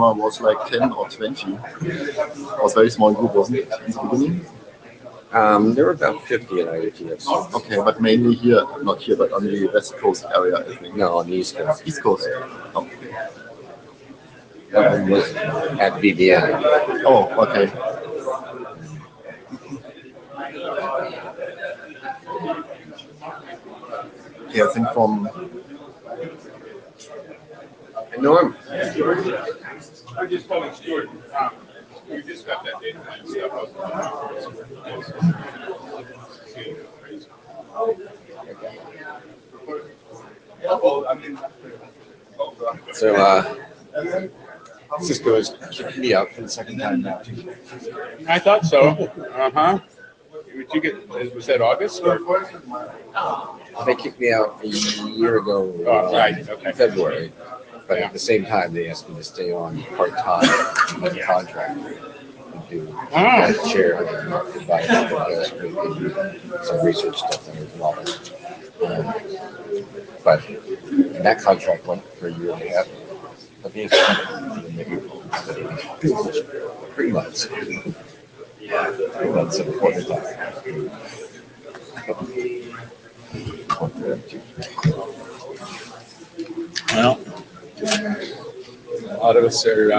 number was like 10 or 20. It was a very small group, wasn't it, in the beginning? There were about 50 in IETF. Okay, but mainly here, not here, but on the West Coast area, I think. No, on the East Coast. East Coast. Oh. That one was at BBN. Oh, okay. Yeah, I think from Norm. I just told Stuart, we just got that data plan stuff So, Cisco is kicking me out for the second time now. I thought so. Uh-huh. Did you get, was that August? Or? They kicked me out a year ago, Right. Okay. February. But at the same time, they asked me to stay on part-time as a contractor and do as chair and advise some research stuff that was involved. But that contract went for a year and a half. But they extended 3 months. 3 months of quarter time. Well, a lot of us are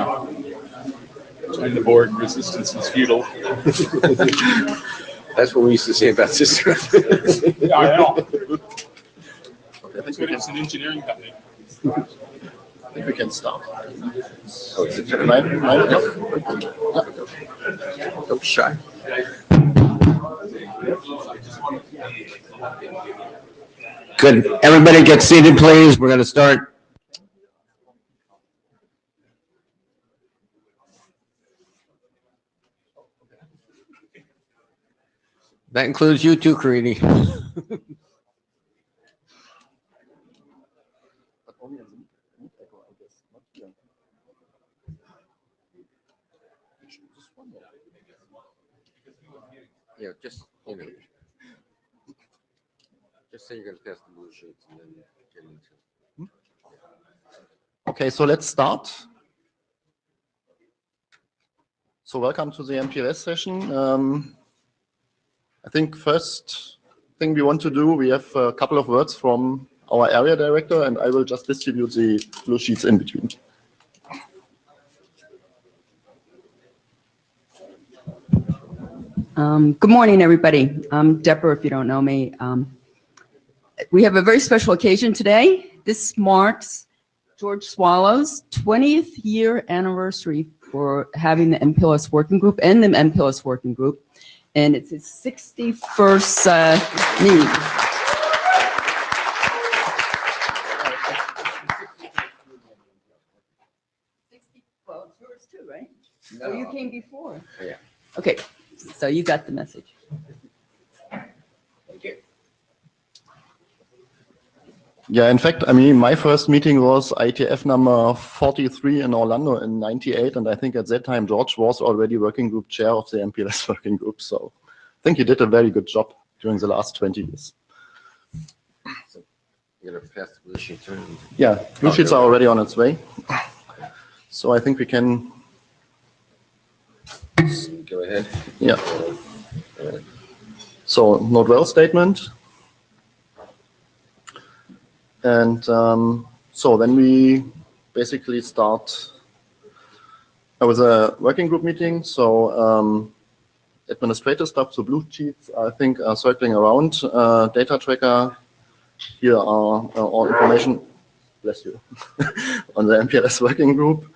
joining the board. Resistance is futile. That's what we used to say about Cisco. Yeah, I know. That's good. It's an engineering company. I think we can start. Oh, is it Don't shy. Good. Everybody get seated, please. We're going to start. That includes you too, Karini. Yeah, just, just say you're going to pass the blue sheets and then get into. Okay, so let's start. So welcome to the MPLS session. I think first thing we want to do, we have a couple of words from our area director, and I will just distribute the blue sheets in between. Good morning, everybody. I'm Deborah, if you don't know me. We have a very special occasion today. This marks George Swallow's 20th year anniversary for having the MPLS working group and the MPLS working group. And it's his 61st meeting. Well, it's yours too, right? No. Oh, you came before. Yeah. Okay, so you got the message. Thank you. Yeah, in fact, I mean, my first meeting was IETF number 43 in Orlando in '98, and I think at that time George was already working group chair of the MPLS working group. So I think he did a very good job during the last 20 years. So you're going to pass the blue sheets around? Yeah, blue sheets are already on its way. So I think we can go ahead. Yeah. So note well statement. And so then we basically start with a working group meeting. So administrative stuff, so blue sheets, I think, are circling around. Data tracker, here are all information, bless you, on the MPLS working group.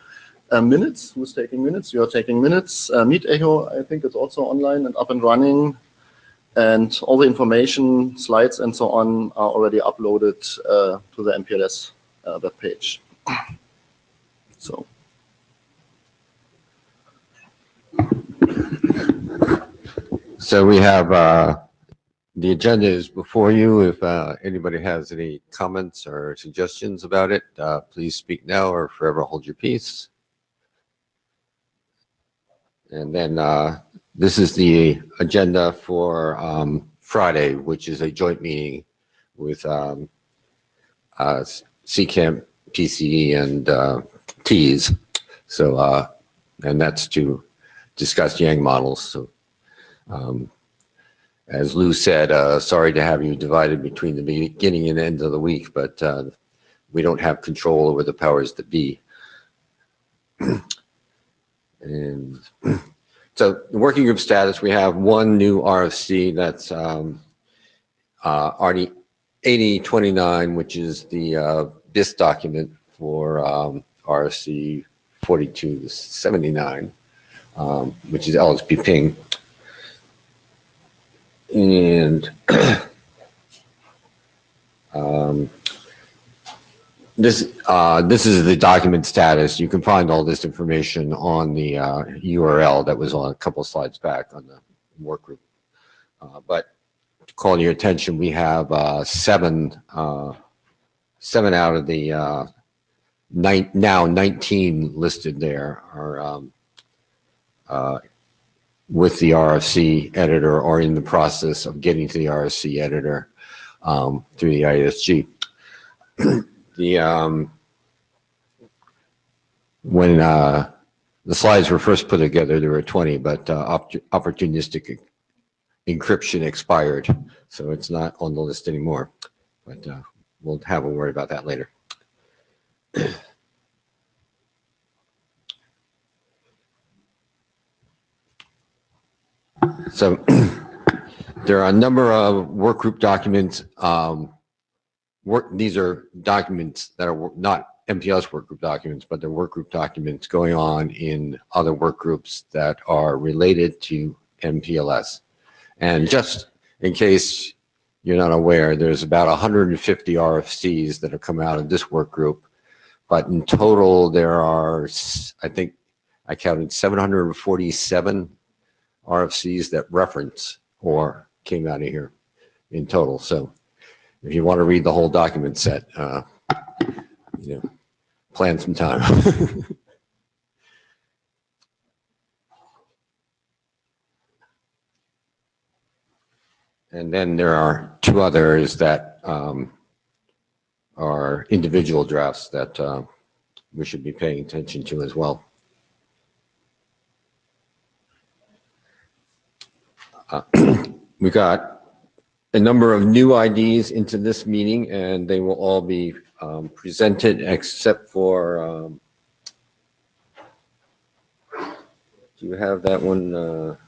Minutes, who's taking minutes? You're taking minutes. Meet Echo, I think it's also online and up and running. And all the information, slides, and so on are already uploaded to the MPLS web page. So. So we have the agenda is before you. If anybody has any comments or suggestions about it, please speak now or forever hold your peace. And then this is the agenda for Friday, which is a joint meeting with CCAMP, PCE, and TEAS. So, and that's to discuss Yang models. So, as Lou said, sorry to have you divided between the beginning and end of the week, but we don't have control over the powers that be. And so the working group status, we have one new RFC, that's IETF98-29, which is the BIS document for RFC 4279, which is LSP ping. And this is the document status. You can find all this information on the URL that was on a couple of slides back on the work group. But to call your attention, we have seven out of the now 19 listed there are with the RFC editor or in the process of getting to the RFC editor through the ISG. When the slides were first put together, there were 20, but opportunistic encryption expired, so it's not on the list anymore. But we'll have a word about that later. So there are a number of workgroup documents. These are documents that are not MPLS workgroup documents, but they're workgroup documents going on in other workgroups that are related to MPLS. And just in case you're not aware, there's about 150 RFCs that have come out of this workgroup, but in total there are, I think I counted 747 RFCs that reference or came out of here in total. So if you want to read the whole document set, plan some time. And then there are two others that are individual drafts that we should be paying attention to as well. We got a number of new IDs into this meeting, and they will all be presented except for, do you have that one?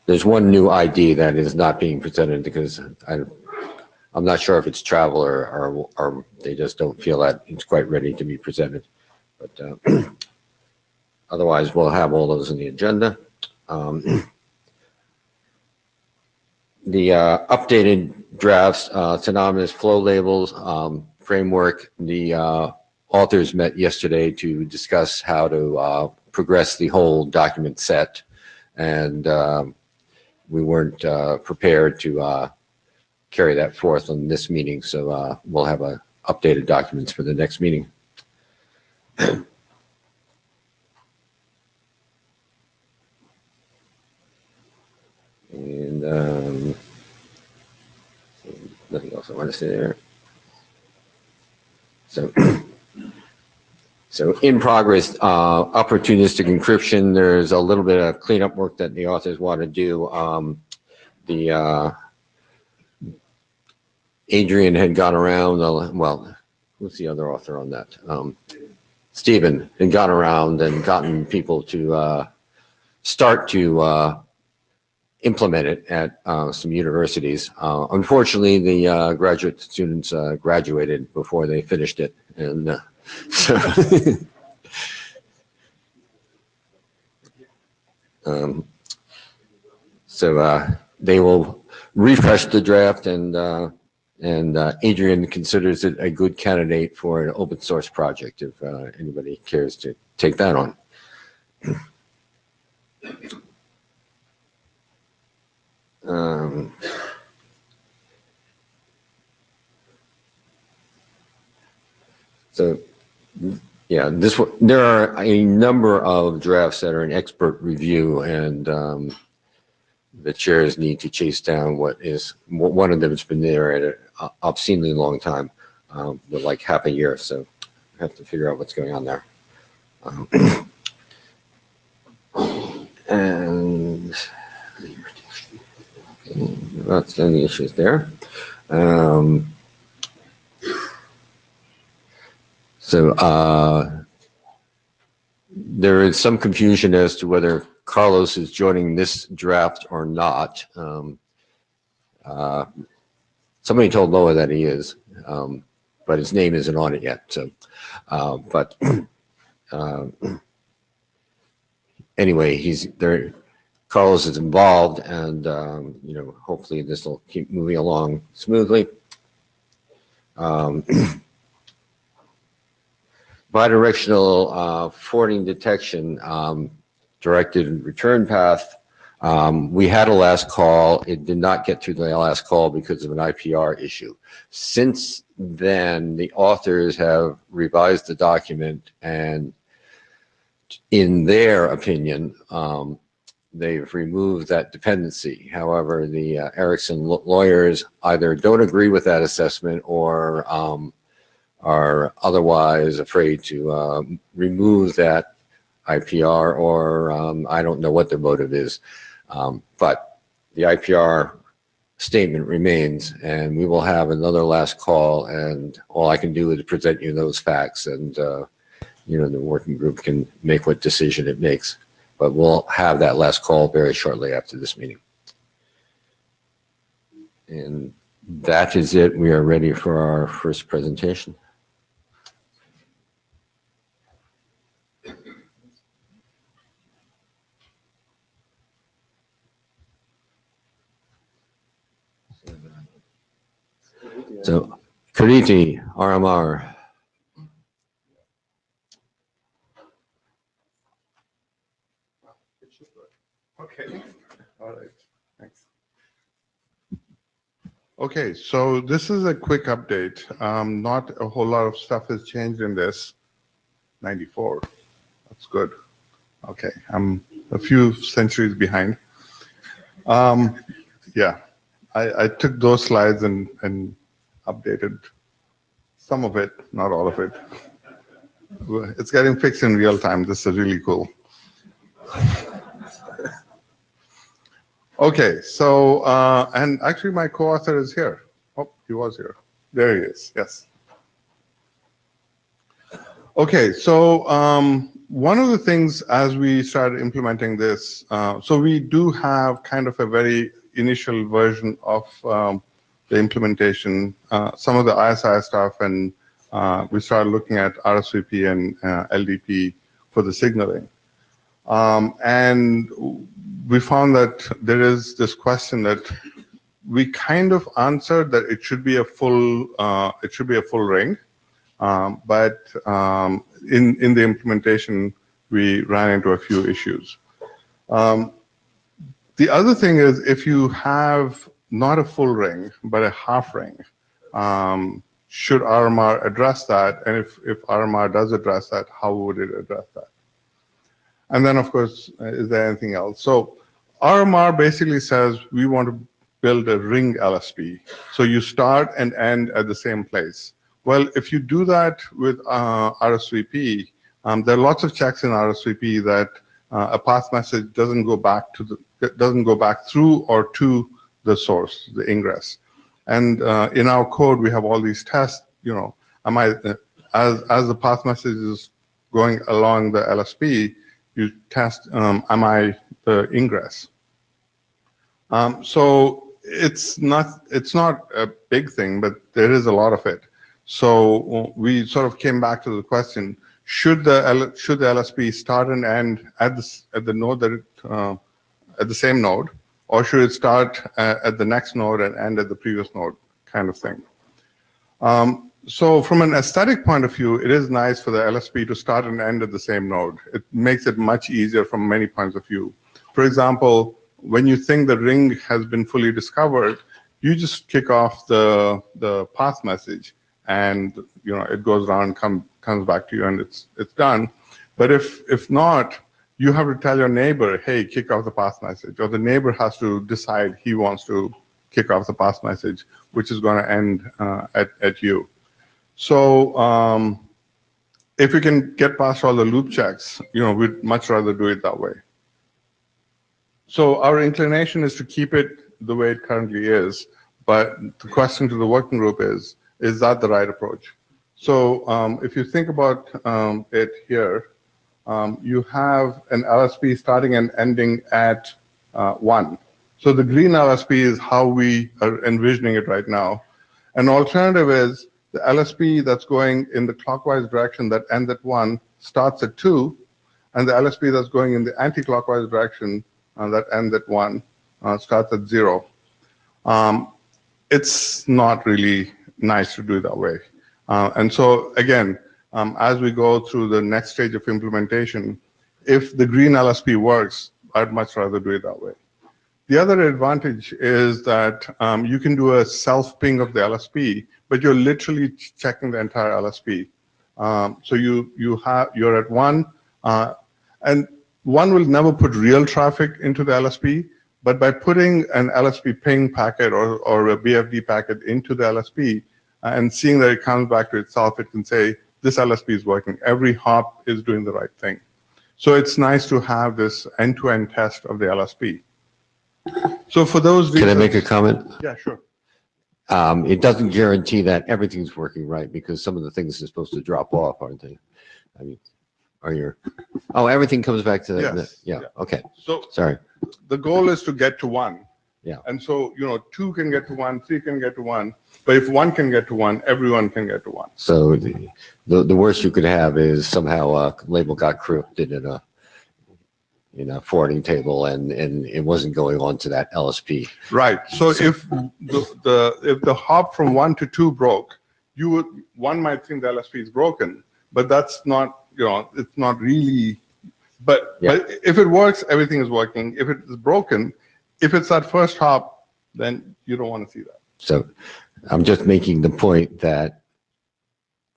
There's one new ID that is not being presented because I'm not sure if it's travel or they just don't feel that it's quite ready to be presented. But otherwise, we'll have all those in the agenda. The updated drafts, synonymous flow labels, framework, the authors met yesterday to discuss how to progress the whole document set, and we weren't prepared to carry that forth on this meeting, so we'll have updated documents for the next meeting. And nothing else I want to say there. So in progress, opportunistic encryption, there's a little bit of cleanup work that the authors want to do. Adrian had gone around, well, who's the other author on that? Stephen had gone around and gotten people to start to implement it at some universities. Unfortunately, the graduate students graduated before they finished it, and so they will refresh the draft, and Adrian considers it a good candidate for an open source project if anybody cares to take that on. So yeah, there are a number of drafts that are in expert review, and the chairs need to chase down one of them has been there at an obscenely long time, with like half a year, so we have to figure out what's going on there. And that's any issues there. There is some confusion as to whether Carlos is joining this draft or not. Somebody told Noah that he is, but his name isn't on it yet. So, anyway, he's there. Carlos is involved, and hopefully this will keep moving along smoothly. Bidirectional forwarding detection, directed return path. We had a last call. It did not get through the last call because of an IPR issue. Since then, the authors have revised the document, and in their opinion, they've removed that dependency. However, the Erickson lawyers either don't agree with that assessment or are otherwise afraid to remove that IPR, or I don't know what their motive is. But the IPR statement remains, and we will have another last call, and all I can do is present you those facts, and the working group can make what decision it makes. But we'll have that last call very shortly after this meeting. And that is it. We are ready for our first presentation. So, Kariti, RMR. Okay. All right. Thanks. Okay, so this is a quick update. Not a whole lot of stuff has changed in this. 94. That's good. Okay, I'm a few centuries behind. Yeah, I took those slides and updated some of it, not all of it. It's getting fixed in real time. This is really cool. Okay, so, and actually my co-author is here. Oh, he was here. There he is, yes. Okay, so one of the things as we started implementing this, so we do have kind of a very initial version of the implementation, some of the ISI stuff, and we started looking at RSVP and LDP for the signaling. And we found that there is this question that we kind of answered that it should be a full ring, but in the implementation we ran into a few issues. The other thing is, if you have not a full ring but a half ring, should RMR address that? And if RMR does address that, how would it address that? And then, of course, is there anything else? So RMR basically says we want to build a ring LSP. So you start and end at the same place. Well, if you do that with RSVP, there are lots of checks in RSVP that a path message doesn't go back through or to the source, the ingress. And in our code, we have all these tests. As the path message is going along the LSP, you test, am I the ingress? So it's not a big thing, but there is a lot of it. So we sort of came back to the question: should the LSP start and end at the node that at the same node, or should it start at the next node and end at the previous node, kind of thing? So from an aesthetic point of view, it is nice for the LSP to start and end at the same node. It makes it much easier from many points of view. For example, when you think the ring has been fully discovered, you just kick off the path message, and it goes around, comes back to you, and it's done. But if not, you have to tell your neighbor, hey, kick off the path message, or the neighbor has to decide he wants to kick off the path message, which is going to end at you. So if we can get past all the loop checks, we'd much rather do it that way. So our inclination is to keep it the way it currently is, but the question to the working group is that the right approach? So if you think about it here, you have an LSP starting and ending at 1. So the green LSP is how we are envisioning it right now. An alternative is the LSP that's going in the clockwise direction that ends at 1 starts at 2, and the LSP that's going in the anti-clockwise direction that ends at 1 starts at 0. It's not really nice to do it that way. And so again, as we go through the next stage of implementation, if the green LSP works, I'd much rather do it that way. The other advantage is that you can do a self-ping of the LSP, but you're literally checking the entire LSP. So you're at 1, and 1 will never put real traffic into the LSP, but by putting an LSP ping packet or a BFD packet into the LSP and seeing that it comes back to itself, it can say, this LSP is working. Every hop is doing the right thing. So it's nice to have this end-to-end test of the LSP. So for those reasons— Can I make a comment? Yeah, sure. It doesn't guarantee that everything's working right, because some of the things are supposed to drop off, aren't they? I mean, everything comes back to Yes. yeah, okay, So sorry. the goal is to get to 1. Yeah. And so, 2 can get to 1, 3 can get to 1, but if 1 can get to 1, everyone can get to 1. So the worst you could have is somehow a label got corrupted in a forwarding table, and it wasn't going on to that LSP. Right. So if the hop from 1 to 2 broke, one might think the LSP is broken, but that's not, it's not really. But if it works, everything is working. If it is broken, if it's that first hop, then you don't want to see that. So I'm just making the point that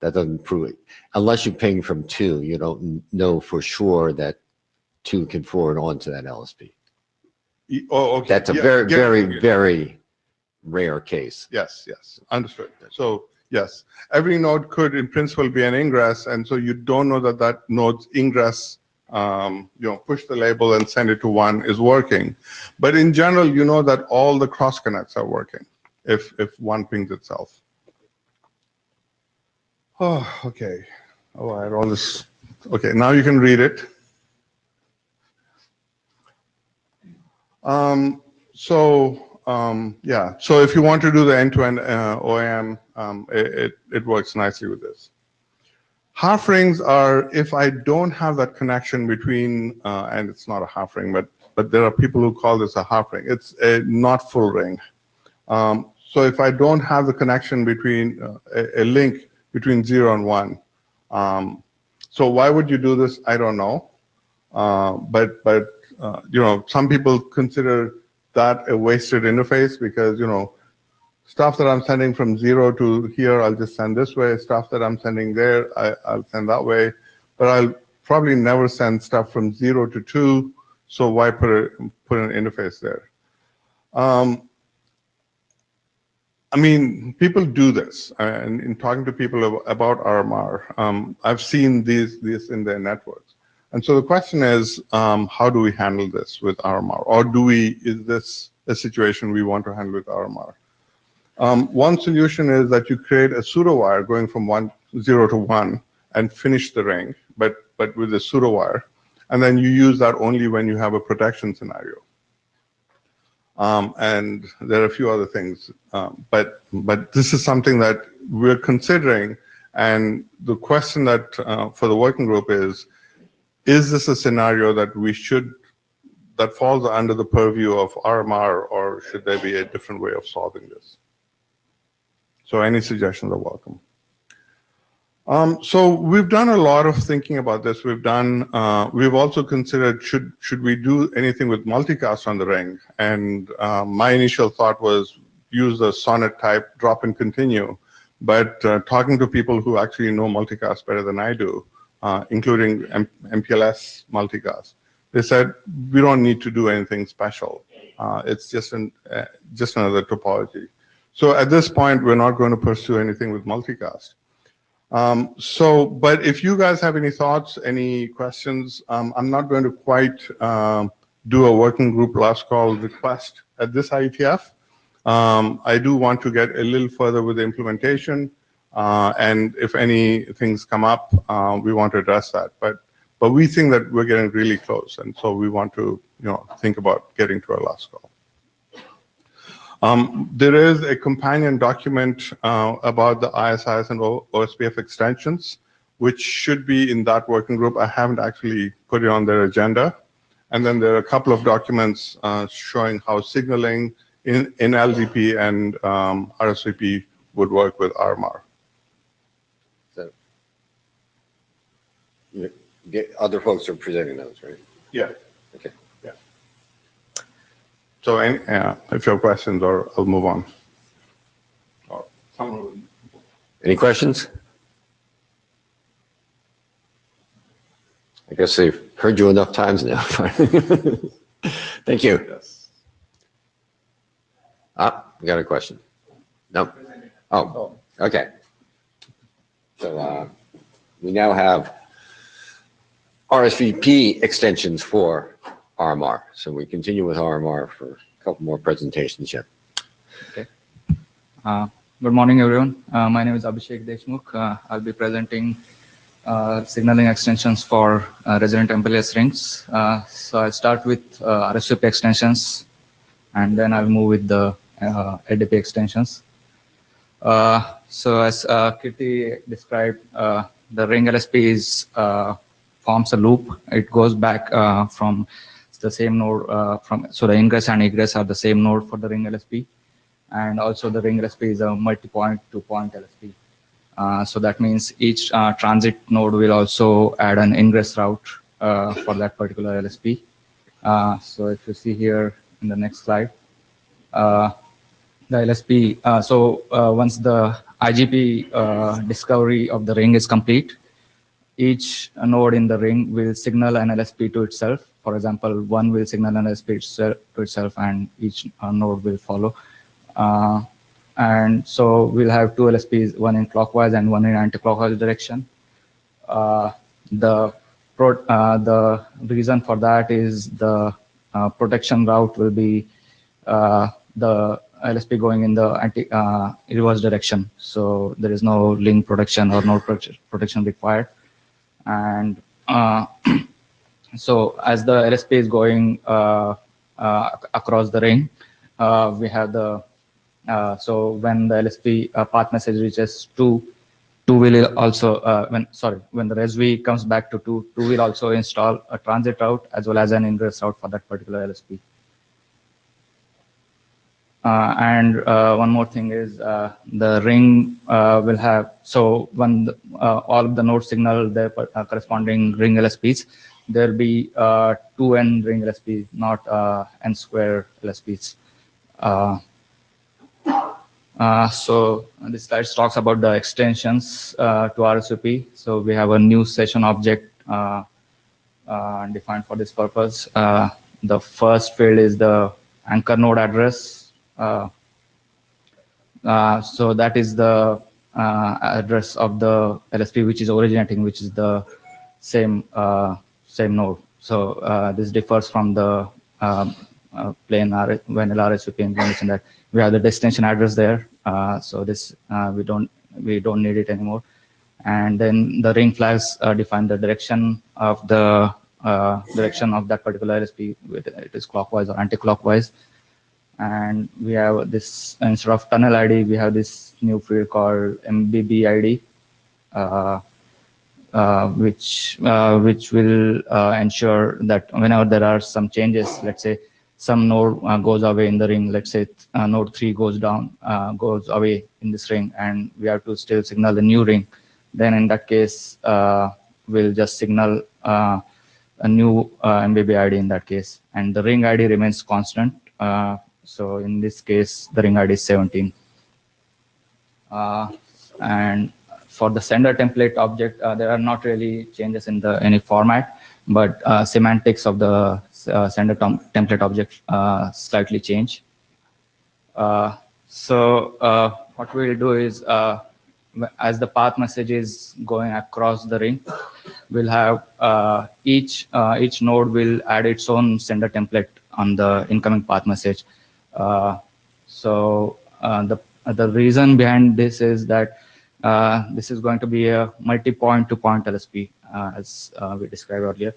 doesn't prove it. Unless you ping from 2, you don't know for sure that 2 can forward on to that LSP. Oh, okay. That's a very rare case. Yes, understood. So yes, every node could in principle be an ingress, and so you don't know that node's ingress, push the label and send it to 1 is working. But in general, you know that all the cross connects are working if 1 pings itself. Oh, okay. Oh, I had all this. Okay, now you can read it. So if you want to do the end-to-end OAM, it works nicely with this. Half rings are if I don't have that connection between, and it's not a half ring, but there are people who call this a half ring. It's a not full ring. So if I don't have the connection between a link between 0 and 1, so why would you do this? I don't know. But some people consider that a wasted interface because, stuff that I'm sending from 0 to here, I'll just send this way. Stuff that I'm sending there, I'll send that way. But I'll probably never send stuff from 0 to 2, so why put an interface there? I mean, people do this. And in talking to people about RMR, I've seen these in their networks. And so the question is, how do we handle this with RMR? Or is this a situation we want to handle with RMR? One solution is that you create a pseudo wire going from 0 to 1 and finish the ring, but with a pseudo wire. And then you use that only when you have a protection scenario. And there are a few other things, but this is something that we're considering. And the question that for the working group is this a scenario that falls under the purview of RMR, or should there be a different way of solving this? So any suggestions are welcome. So we've done a lot of thinking about this. We've also considered, should we do anything with multicast on the ring? And my initial thought was use the Sonnet type drop and continue. But talking to people who actually know multicast better than I do, including MPLS multicast, they said, we don't need to do anything special. It's just another topology. So at this point, we're not going to pursue anything with multicast. But if you guys have any thoughts, any questions, I'm not going to quite do a working group last call request at this IETF. I do want to get a little further with the implementation, and if any things come up, we want to address that. But we think that we're getting really close, and so we want to, think about getting to our last call. There is a companion document about the ISIS and OSPF extensions, which should be in that working group. I haven't actually put it on their agenda. And then there are a couple of documents showing how signaling in LDP and RSVP would work with RMR. So, other folks are presenting those, right? Yeah. Okay. Yeah. So if you have questions, or I'll move on. Or someone. Any questions? I guess they've heard you enough times now. Thank you. Yes. We got a question. No? Oh, okay. So we now have RSVP extensions for RMR. So we continue with RMR for a couple more presentations yet. Okay. Good morning, everyone. My name is Abhishek Deshmukh. I'll be presenting signaling extensions for resident MPLS rings. So I'll start with RSVP extensions, and then I'll move with the LDP extensions. So as Kirti described, the ring LSP forms a loop. It goes back from the same node. So the ingress and egress are the same node for the ring LSP, and also the ring LSP is a multi-point two-point LSP. So that means each transit node will also add an ingress route for that particular LSP. So if you see here in the next slide, the LSP, once the IGP discovery of the ring is complete, each node in the ring will signal an LSP to itself. For example, one will signal an LSP to itself, and each node will follow. And so we'll have two LSPs, one in clockwise and one in anti-clockwise direction. The reason for that is the protection route will be the LSP going in the reverse direction. So there is no link protection or node protection required. And so as the LSP is going across the ring, we have the so when the LSP path message reaches 2 will also when the ResV comes back to 2 will also install a transit route as well as an ingress route for that particular LSP. And one more thing is the ring will have, so when all of the nodes signal their corresponding ring LSPs, there will be 2 N ring LSPs, not N square LSPs. So this slide talks about the extensions to RSVP. So we have a new session object defined for this purpose. The first field is the anchor node address. So that is the address of the LSP which is originating, which is the same node. So this differs from the plain vanilla RSVP information that we have the destination address there. So this we don't need it anymore. And then the ring flags define the direction of the that particular LSP. It is clockwise or anti-clockwise. And we have this, instead of tunnel ID, we have this new field called MBB ID, which will ensure that whenever there are some changes, let's say some node goes away in the ring, let's say node 3 goes away in this ring, and we have to still signal the new ring, then in that case, we'll just signal a new MBB ID in that case, and the ring ID remains constant. So in this case, the ring ID is 17. And for the sender template object, there are not really changes in any format, but semantics of the sender template object slightly change. So what we'll do is as the path message is going across the ring, we'll have each node will add its own sender template on the incoming path message. So the reason behind this is that this is going to be a multi-point to point LSP, as we described earlier.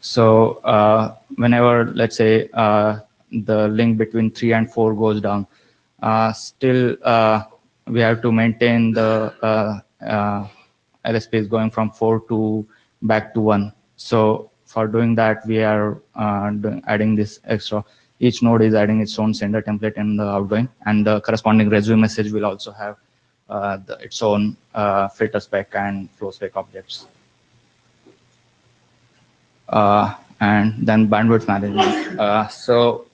So whenever, let's say, the link between 3 and 4 goes down, still we have to maintain the LSP is going from 4 to back to 1. So for doing that, we are adding this extra. Each node is adding its own sender template in the outgoing, and the corresponding resume message will also have its own filter spec and flow spec objects. And then bandwidth management. So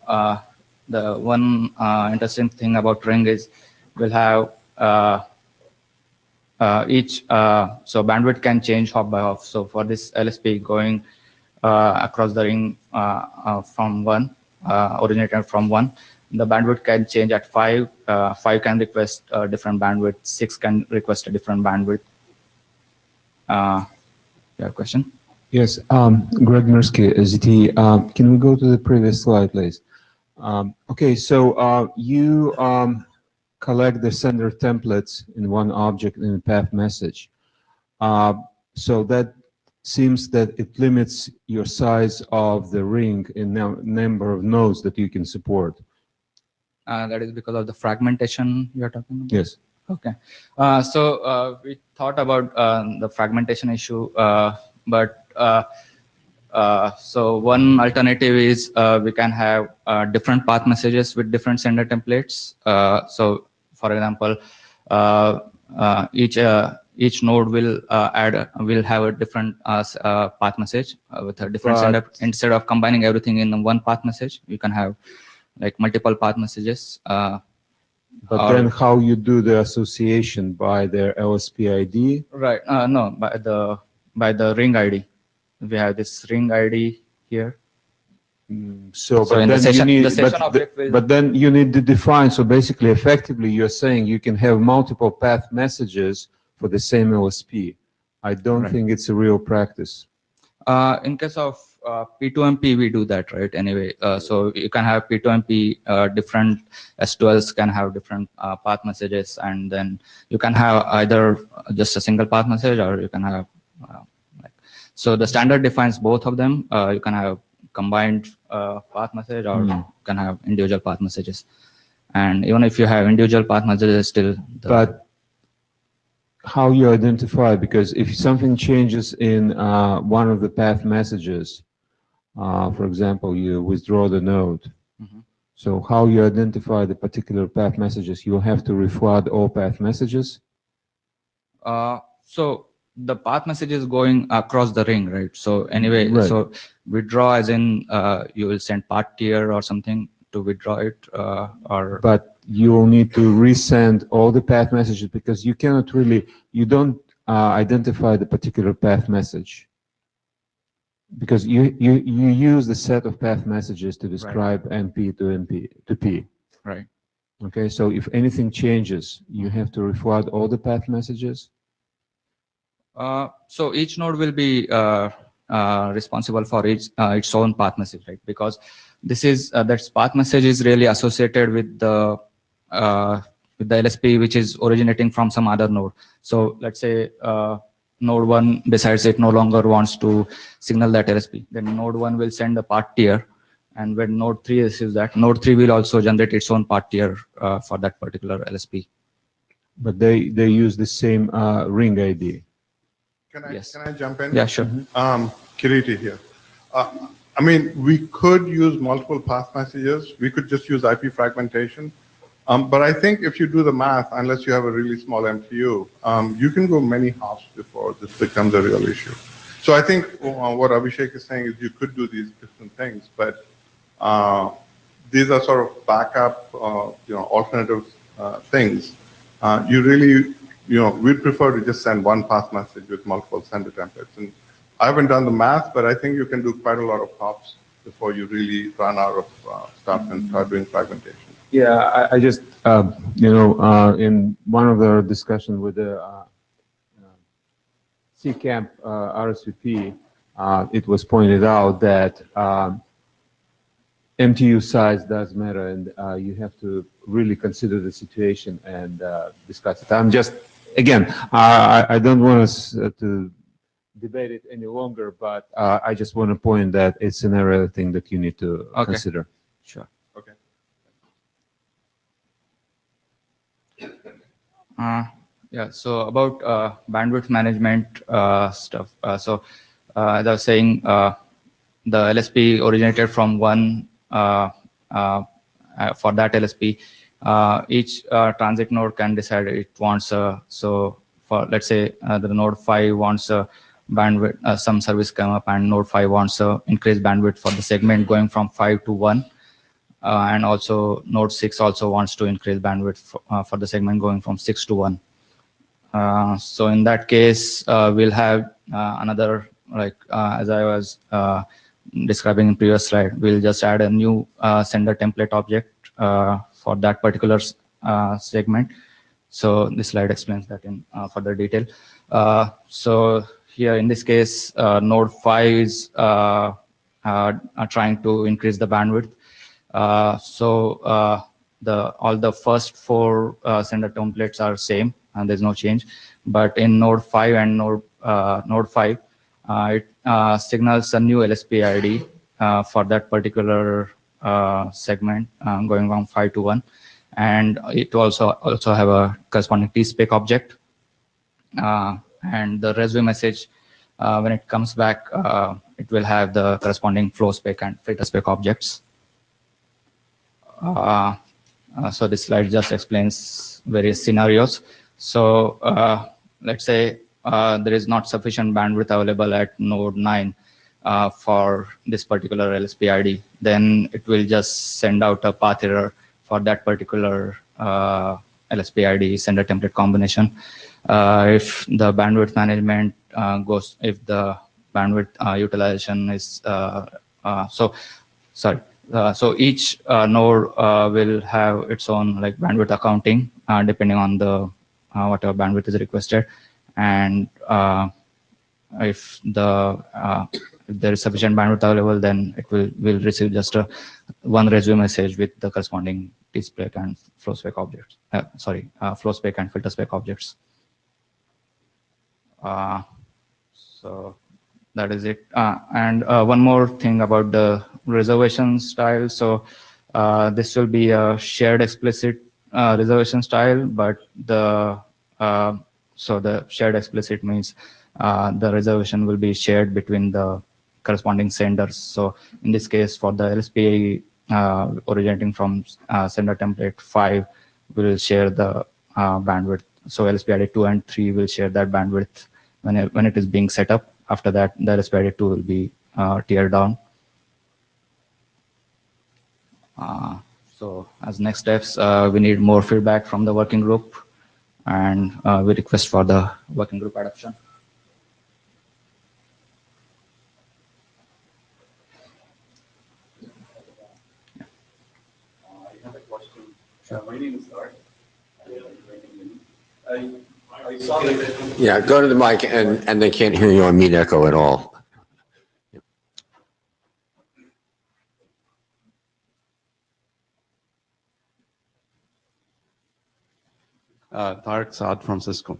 the one interesting thing about ring is we'll have so bandwidth can change hop by hop. So for this LSP going across the ring from 1, originated from 1, the bandwidth can change at 5. 5 can request a different bandwidth. 6 can request a different bandwidth. You have a question? Yes, Greg Mirsky, ZT. Can we go to the previous slide, please? Okay, so you collect the sender templates in one object in a path message. So that seems that it limits your size of the ring in number of nodes that you can support. That is because of the fragmentation you are talking about? Yes. Okay. So we thought about the fragmentation issue, but so one alternative is we can have different path messages with different sender templates. So for example, each node will have a different path message with a different sender. Instead of combining everything in one path message, you can have like multiple path messages. But then how you do the association by their LSP ID? Right. No, by the ring ID. We have this ring ID here. So in the session, object will... But then you need to define, so basically effectively you're saying you can have multiple path messages for the same LSP. I don't think it's a real practice. In case of P2MP, we do that, right? Anyway, so you can have P2MP, different S2Ls can have different path messages, and then you can have either just a single path message, or you can have so the standard defines both of them. You can have combined path message, or you can have individual path messages. And even if you have individual path messages, still. But how you identify, because if something changes in one of the path messages, for example, you withdraw the node. So how you identify the particular path messages? You have to reflood all path messages? So the path message is going across the ring, right? So anyway, so withdraw as in you will send part tier or something to withdraw it, or... But you will need to resend all the path messages, because you cannot really, you don't identify the particular path message. Because you use the set of path messages to describe MP to P. Right. Okay, so if anything changes, you have to reflood all the path messages? So each node will be responsible for its own path message, right? Because this is that path message is really associated with the LSP, which is originating from some other node. So let's say node 1 decides it no longer wants to signal that LSP. Then node 1 will send a part tier, and when node 3 receives that, node 3 will also generate its own part tier for that particular LSP. But they use the same ring ID. Can I Yes. jump in? Yeah, sure. Kiriti here. I mean, we could use multiple path messages. We could just use IP fragmentation. But I think if you do the math, unless you have a really small MPU, you can go many hops before this becomes a real issue. So I think what Abhishek is saying is you could do these different things, but these are sort of backup, alternative things. You really, we'd prefer to just send one path message with multiple sender templates. And I haven't done the math, but I think you can do quite a lot of hops before you really run out of stuff and start doing fragmentation. Yeah, I just, in one of the discussions with the CCAMP RSVP, it was pointed out that MTU size does matter, and you have to really consider the situation and discuss it. I'm just, again, I don't want us to debate it any longer, but I just want to point that it's an area thing that you need to consider. Sure. Okay. Yeah, so about bandwidth management stuff. So as I was saying, the LSP originated from one, for that LSP, each transit node can decide it wants, so for, let's say, the node 5 wants a bandwidth, some service come up, and node 5 wants increased bandwidth for the segment going from 5 to 1. And also node 6 also wants to increase bandwidth for the segment going from 6 to 1. So in that case, we'll have another, like as I was describing in previous slide, we'll just add a new sender template object for that particular segment. So this slide explains that in further detail. So here in this case, node 5 is trying to increase the bandwidth. So all the first 4 sender templates are same, and there's no change. But in node 5 and node 5, it signals a new LSP ID for that particular segment going from 5 to 1, and it also have a corresponding tspec object, and the resume message when it comes back, it will have the corresponding flow spec and filter spec objects. So this slide just explains various scenarios. So let's say there is not sufficient bandwidth available at node 9 for this particular LSP ID, then it will just send out a path error for that particular LSP ID sender template combination. If the bandwidth management if the bandwidth utilization is, so each node will have its own like bandwidth accounting depending on the whatever bandwidth is requested, and if there is sufficient bandwidth available, then it will receive just one resume message with the corresponding tspec and flow spec objects. Flow spec and filter spec objects. So that is it. And one more thing about the reservation style. So this will be a shared explicit reservation style, but the shared explicit means the reservation will be shared between the corresponding senders. So in this case, for the LSP originating from sender template 5, will share the bandwidth. So LSP ID 2 and 3 will share that bandwidth when it is being set up. After that, the LSP ID 2 will be teared down. So as next steps, we need more feedback from the working group, and we request for the working group adoption. I have a question. My name is Art. I saw that. Yeah, go to the mic, and they can't hear you on Meet Echo at all. Tarek Saad from Cisco.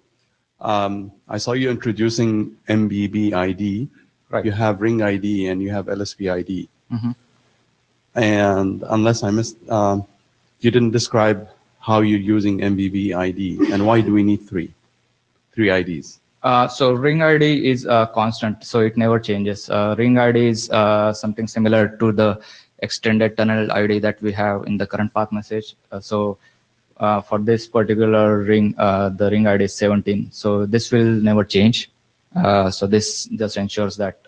I saw you introducing MBB ID. Right. You have Ring ID and you have LSP ID. Mm-hmm. And unless I missed, you didn't describe how you're using MBB ID and why do we need three IDs? So Ring ID is constant, so it never changes. Ring ID is something similar to the extended tunnel ID that we have in the current path message. For this particular ring, the ring ID is 17. So this will never change. So this just ensures that,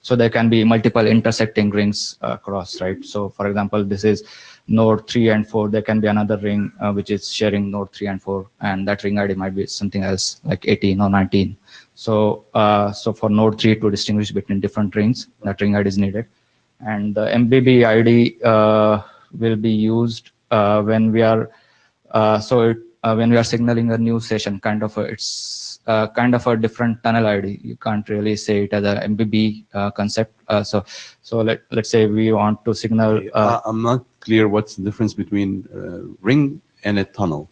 so there can be multiple intersecting rings across, right? So for example, this is node 3 and 4. There can be another ring which is sharing node 3 and 4, and that ring ID might be something else like 18 or 19. So, so for node 3 to distinguish between different rings, that ring ID is needed. And the MBB ID will be used when we are when we are signaling a new session, it's kind of a different tunnel ID. You can't really say it as a MBB concept. So let's say we want to signal. I'm not clear what's the difference between ring and a tunnel.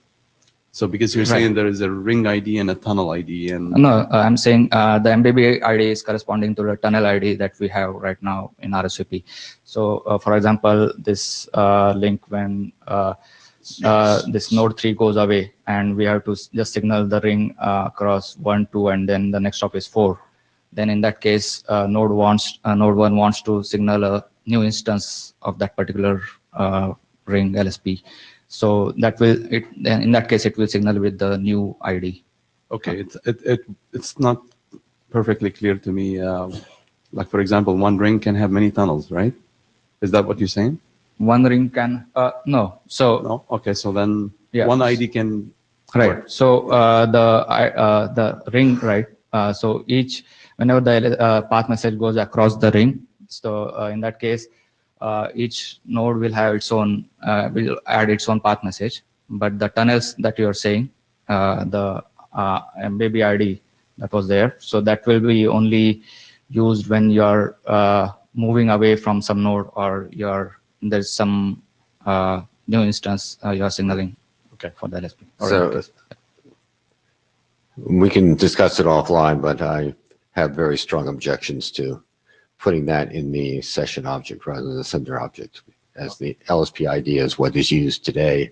So because you're saying there is a ring ID and a tunnel ID, and no, I'm saying the MBB ID is corresponding to the tunnel ID that we have right now in RSVP. So for example, this link, when this node 3 goes away and we have to just signal the ring across 1, 2, and then the next stop is 4. Then in that case, node 1 wants to signal a new instance of that particular ring LSP. So that will then in that case it will signal with the new ID. okay, it's not perfectly clear to me. Like for example, one ring can have many tunnels, right? Is that what you're saying? One ring can no. So No. Okay, so then Yeah. one ID can. right. So the ring, right? So whenever the path message goes across the ring, so in that case, each node will have its own, will add its own path message. But the tunnels that you are saying, the MBB ID that was there, so that will be only used when you are moving away from some node, or there's some new instance you are signaling. Okay. For the LSP. So we can discuss it offline, but I have very strong objections to putting that in the session object rather than the sender object, as the LSP ID is what is used today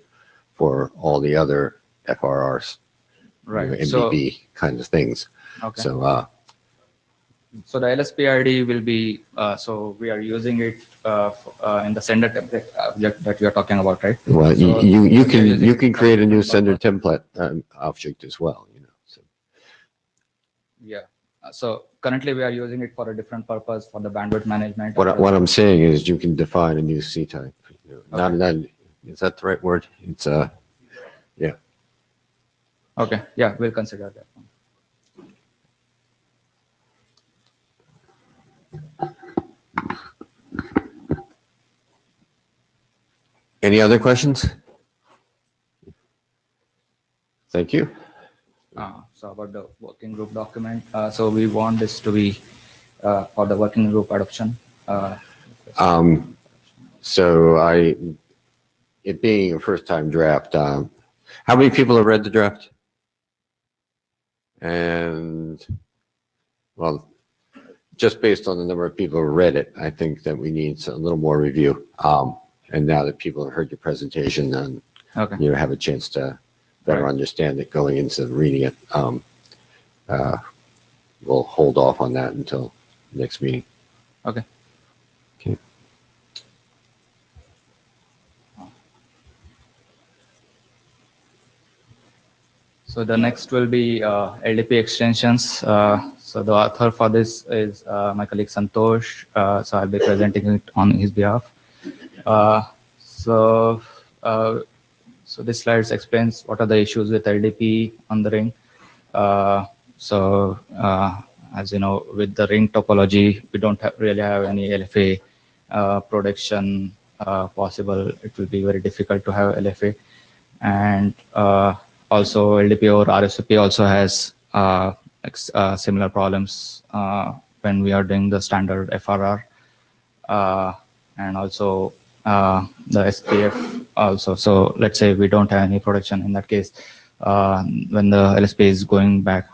for all the other FRRs, Right. MBB kind of things. Okay. So So the LSP ID will be, so we are using it in the sender template object that we are talking about, right? well, So you can create a new sender template object as well, you know. So. Yeah. So currently we are using it for a different purpose, for the bandwidth management. What I'm saying is you can define a new C type. You know, not, is that the right word? It's yeah. Okay. Yeah, we'll consider that one. Any other questions? Thank you. So about the working group document, so we want this to be for the working group adoption. So it being a first time draft, how many people have read the draft? And well, just based on the number of people who read it, I think that we need a little more review. And now that people have heard your presentation, and Okay. you have a chance to better Right. understand it going into reading it, we'll hold off on that until next meeting. Okay. Okay. So the next will be LDP extensions. So the author for this is my colleague Santosh. So I'll be presenting it on his behalf. So this slide explains what are the issues with LDP on the ring. As you know, with the ring topology, we don't really have any LFA production possible. It will be very difficult to have LFA. And also LDP or RSVP also has similar problems when we are doing the standard FRR. And also the SPF also. So let's say we don't have any production. In that case, when the LSP is going back,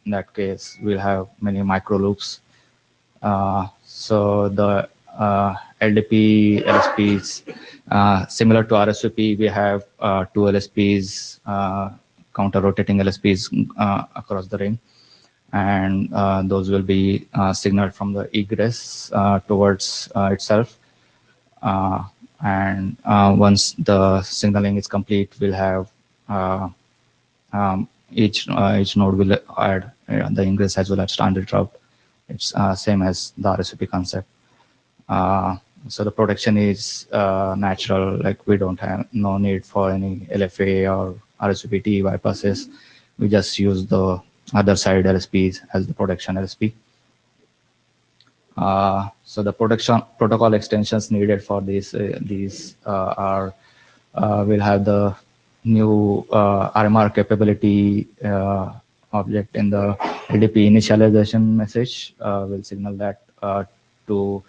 in that case, we'll have many micro loops. So the LDP LSPs, similar to RSVP, we have two LSPs, counter-rotating LSPs across the ring. And those will be signaled from the egress towards itself. And once the signaling is complete, we'll have each node will add the ingress as well as standard route. It's same as the RSVP concept. So the protection is natural, like we don't have no need for any LFA or RSVP bypasses. We just use the other side LSPs as the protection LSP. So the protection protocol extensions needed for these are we'll have the new RMR capability object in the LDP initialization message. Will signal that to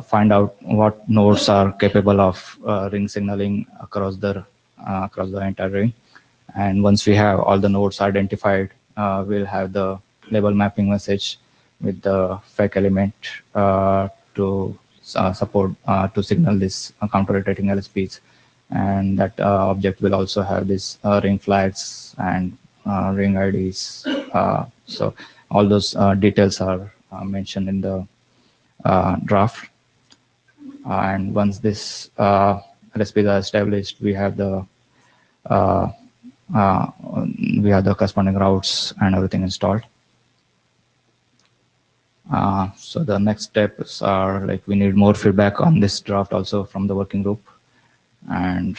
find out what nodes are capable of ring signaling across the entire ring. And once we have all the nodes identified, we'll have the label mapping message with the FEC element to support to signal this counter-rotating LSPs. And that object will also have this ring flags and ring IDs. So all those details are mentioned in the draft. And once this LSPs are established, we have the corresponding routes and everything installed. So the next steps are like we need more feedback on this draft also from the working group, and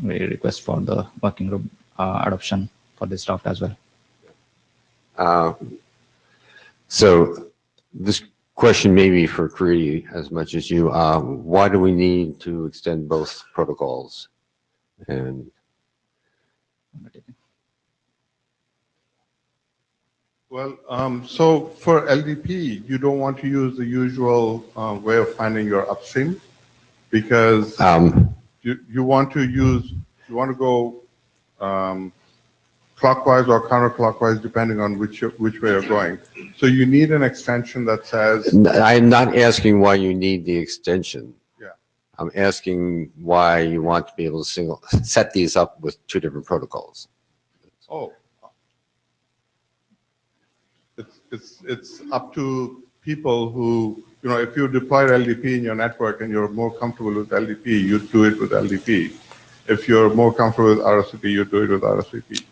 we request for the working group adoption for this draft as well. So this question may be for Kriti as much as you. Why do we need to extend both protocols? And Well, so for LDP, you don't want to use the usual way of finding your upstream, because you want to go clockwise or counterclockwise depending on which way you're going. So you need an extension that says. I'm not asking why you need the extension. Yeah. I'm asking why you want to be able to set these up with two different protocols. Oh. It's up to people who, if you deploy LDP in your network and you're more comfortable with LDP, you do it with LDP. If you're more comfortable with RSVP, you do it with RSVP.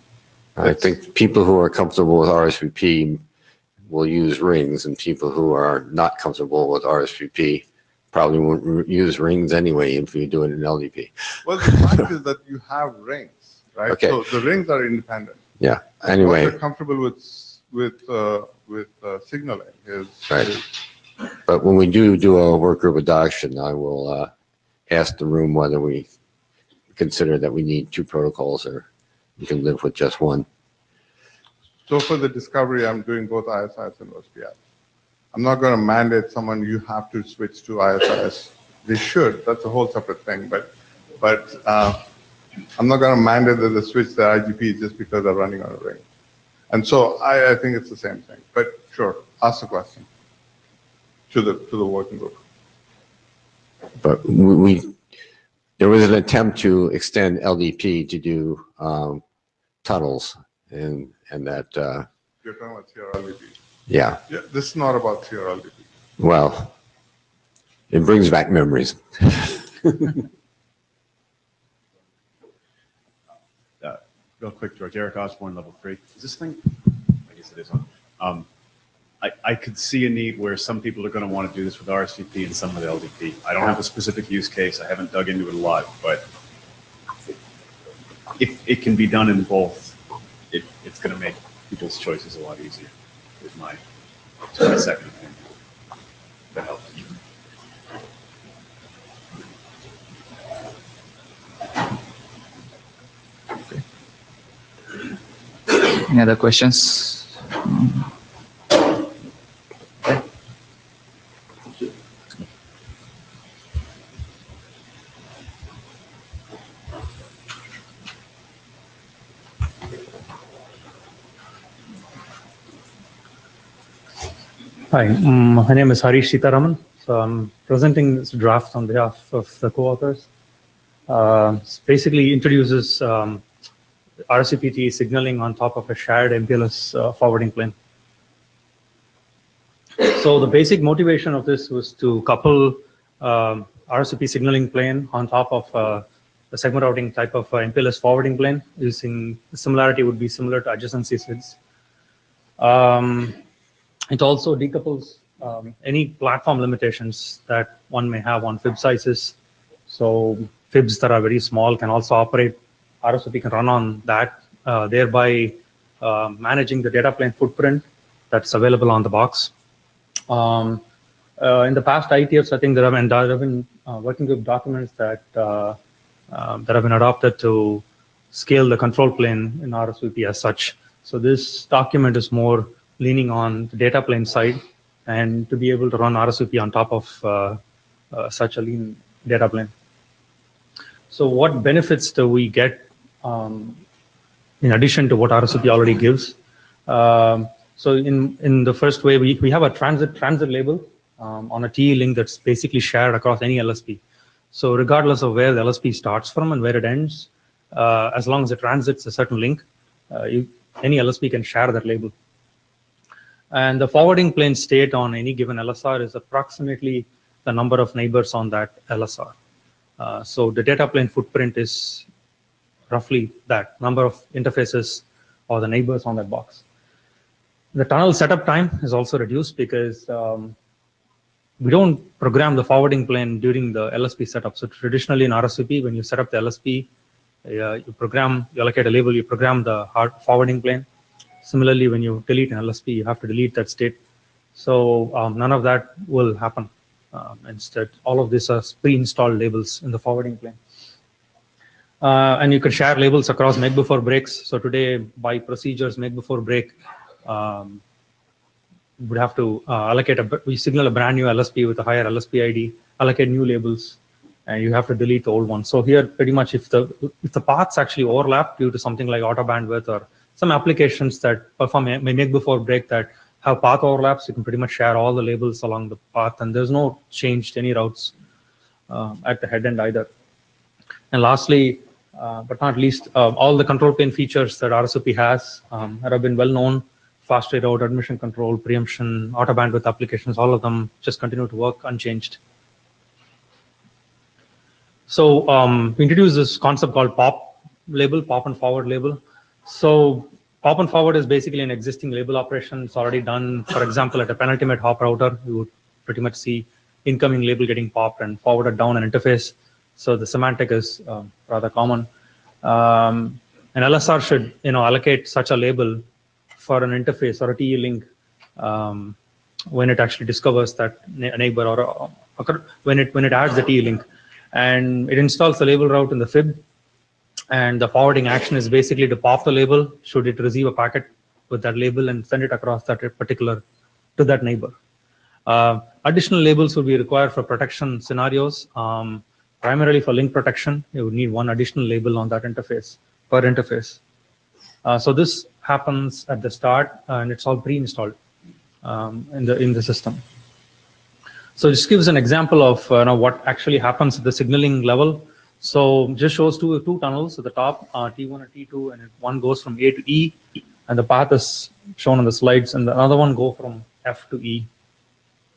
I think people who are comfortable with RSVP will use rings, and people who are not comfortable with RSVP probably won't use rings anyway if you do it in LDP. Well, the fact is that you have rings, right? Okay. So the rings are independent. Yeah. What Anyway. you're comfortable with signaling is. Right. But when we do a work group adoption, I will ask the room whether we consider that we need two protocols or we can live with just one. So for the discovery, I'm doing both ISIS and OSPF. I'm not going to mandate someone you have to switch to ISIS. They should. That's a whole separate thing. But I'm not going to mandate that they switch their IGP just because they're running on a ring. And so I think it's the same thing. But sure, ask the question to the working group. But there was an attempt to extend LDP to do tunnels, and that. You're talking about CRLDP. Yeah. Yeah, this is not about CRLDP. Well, it brings back memories. Real quick, George. Eric Osborne, level 3. Is this thing? I guess it is on. I could see a need where some people are going to want to do this with RSVP and some with LDP. I don't have a specific use case. I haven't dug into it a lot, but if it can be done in both, it's going to make people's choices a lot easier. Is my second opinion. That helps. Any other questions? Hi, my name is Harish Sitaraman. So I'm presenting this draft on behalf of the co-authors. Basically introduces RCPT signaling on top of a shared MPLS forwarding plane. So the basic motivation of this was to couple RCP signaling plane on top of the segment routing type of MPLS forwarding plane, using the similarity would be similar to adjacency SIDs. It also decouples any platform limitations that one may have on fib sizes. So fibs that are very small can also operate. RSVP can run on that, thereby managing the data plane footprint that's available on the box. In the past IETFs, I think there have been working group documents that that have been adopted to scale the control plane in RSVP as such. So this document is more leaning on the data plane side, and to be able to run RSVP on top of such a lean data plane. So what benefits do we get in addition to what RSVP already gives? So in the first way, we have a transit label on a TE link that's basically shared across any LSP. So regardless of where the LSP starts from and where it ends, as long as it transits a certain link, any LSP can share that label. And the forwarding plane state on any given LSR is approximately the number of neighbors on that LSR. So the data plane footprint is roughly that number of interfaces or the neighbors on that box. The tunnel setup time is also reduced because we don't program the forwarding plane during the LSP setup. So traditionally in RSVP, when you set up the LSP, you allocate a label, you program the hard forwarding plane. Similarly, when you delete an LSP, you have to delete that state. So none of that will happen. Instead, all of these are pre-installed labels in the forwarding plane. And you can share labels across make before breaks. So today, by procedures, make before break, would have to we signal a brand new LSP with a higher LSP ID, allocate new labels, and you have to delete the old one. So here, pretty much, if the paths actually overlap due to something like auto bandwidth or some applications that perform make before break that have path overlaps, you can pretty much share all the labels along the path, and there's no change to any routes at the head end either. And lastly, but not least, all the control plane features that RSVP has that have been well known, fast rate route, admission control, preemption, auto bandwidth applications, all of them just continue to work unchanged. So we introduced this concept called pop and forward label. So pop and forward is basically an existing label operation. It's already done. For example, at a penultimate hop router, you would pretty much see incoming label getting popped and forwarded down an interface. So the semantic is rather common. An LSR should allocate such a label for an interface or a TE link when it actually discovers that a neighbor or when it adds the TE link, and it installs the label route in the fib. And the forwarding action is basically to pop the label should it receive a packet with that label and send it across that particular to that neighbor. Additional labels will be required for protection scenarios. Primarily for link protection, you would need one additional label on that interface per interface. So this happens at the start, and it's all pre-installed in the system. So this gives an example of what actually happens at the signaling level. So just shows two tunnels at the top, T1 and T2, and one goes from A to E, and the path is shown on the slides, and the other one go from F to E.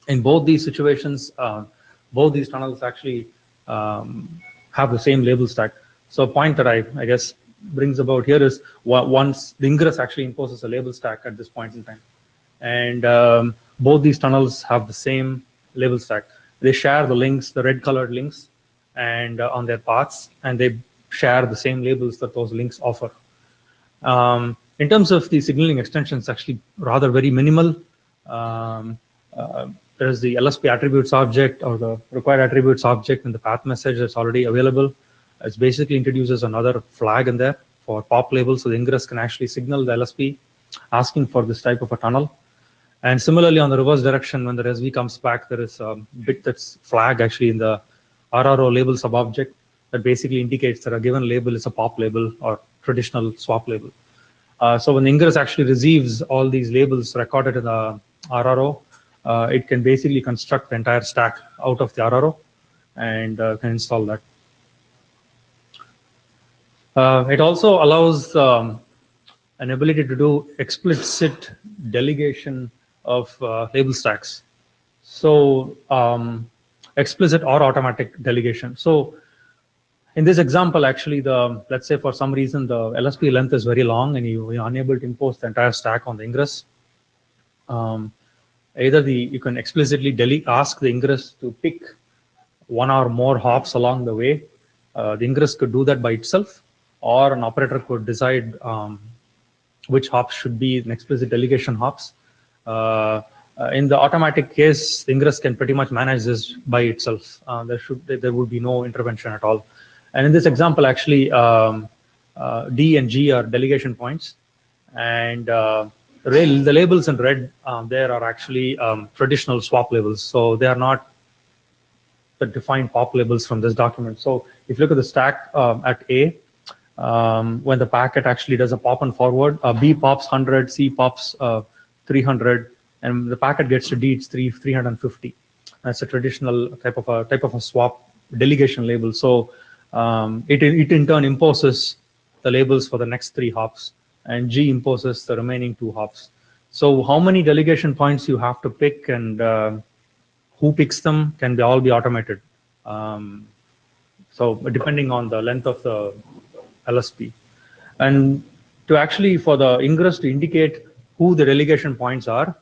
In both these situations, both these tunnels actually have the same label stack. So a point that I guess brings about here is once the ingress actually imposes a label stack at this point in time, and both these tunnels have the same label stack. They share the links, the red colored links, and on their paths, and they share the same labels that those links offer. In terms of the signaling extensions, actually rather very minimal. There's the LSP attributes object or the required attributes object in the path message that's already available. It basically introduces another flag in there for pop label, so the ingress can actually signal the LSP asking for this type of a tunnel. And similarly, on the reverse direction, when the RSV comes back, there is a bit that's flag actually in the RRO label subobject that basically indicates that a given label is a pop label or traditional swap label. So when the ingress actually receives all these labels recorded in the RRO, it can basically construct the entire stack out of the RRO and can install that. It also allows an ability to do explicit delegation of label stacks. So explicit or automatic delegation. So in this example, actually, let's say for some reason the LSP length is very long and you're unable to impose the entire stack on the ingress. Either you can explicitly ask the ingress to pick one or more hops along the way. The ingress could do that by itself, or an operator could decide which hops should be an explicit delegation hops. In the automatic case, the ingress can pretty much manage this by itself. There would be no intervention at all. And in this example, actually, D and G are delegation points, and the labels in red there are actually traditional swap labels. So they are not the defined pop labels from this document. So if you look at the stack at A, when the packet actually does a pop and forward, B pops 100, C pops 300, and the packet gets to D, it's 350. That's a traditional type of a swap delegation label. So it in turn imposes the labels for the next 3 hops, and G imposes the remaining 2 hops. So how many delegation points you have to pick and who picks them can all be automated. So depending on the length of the LSP. And to actually, for the ingress to indicate who the delegation points are,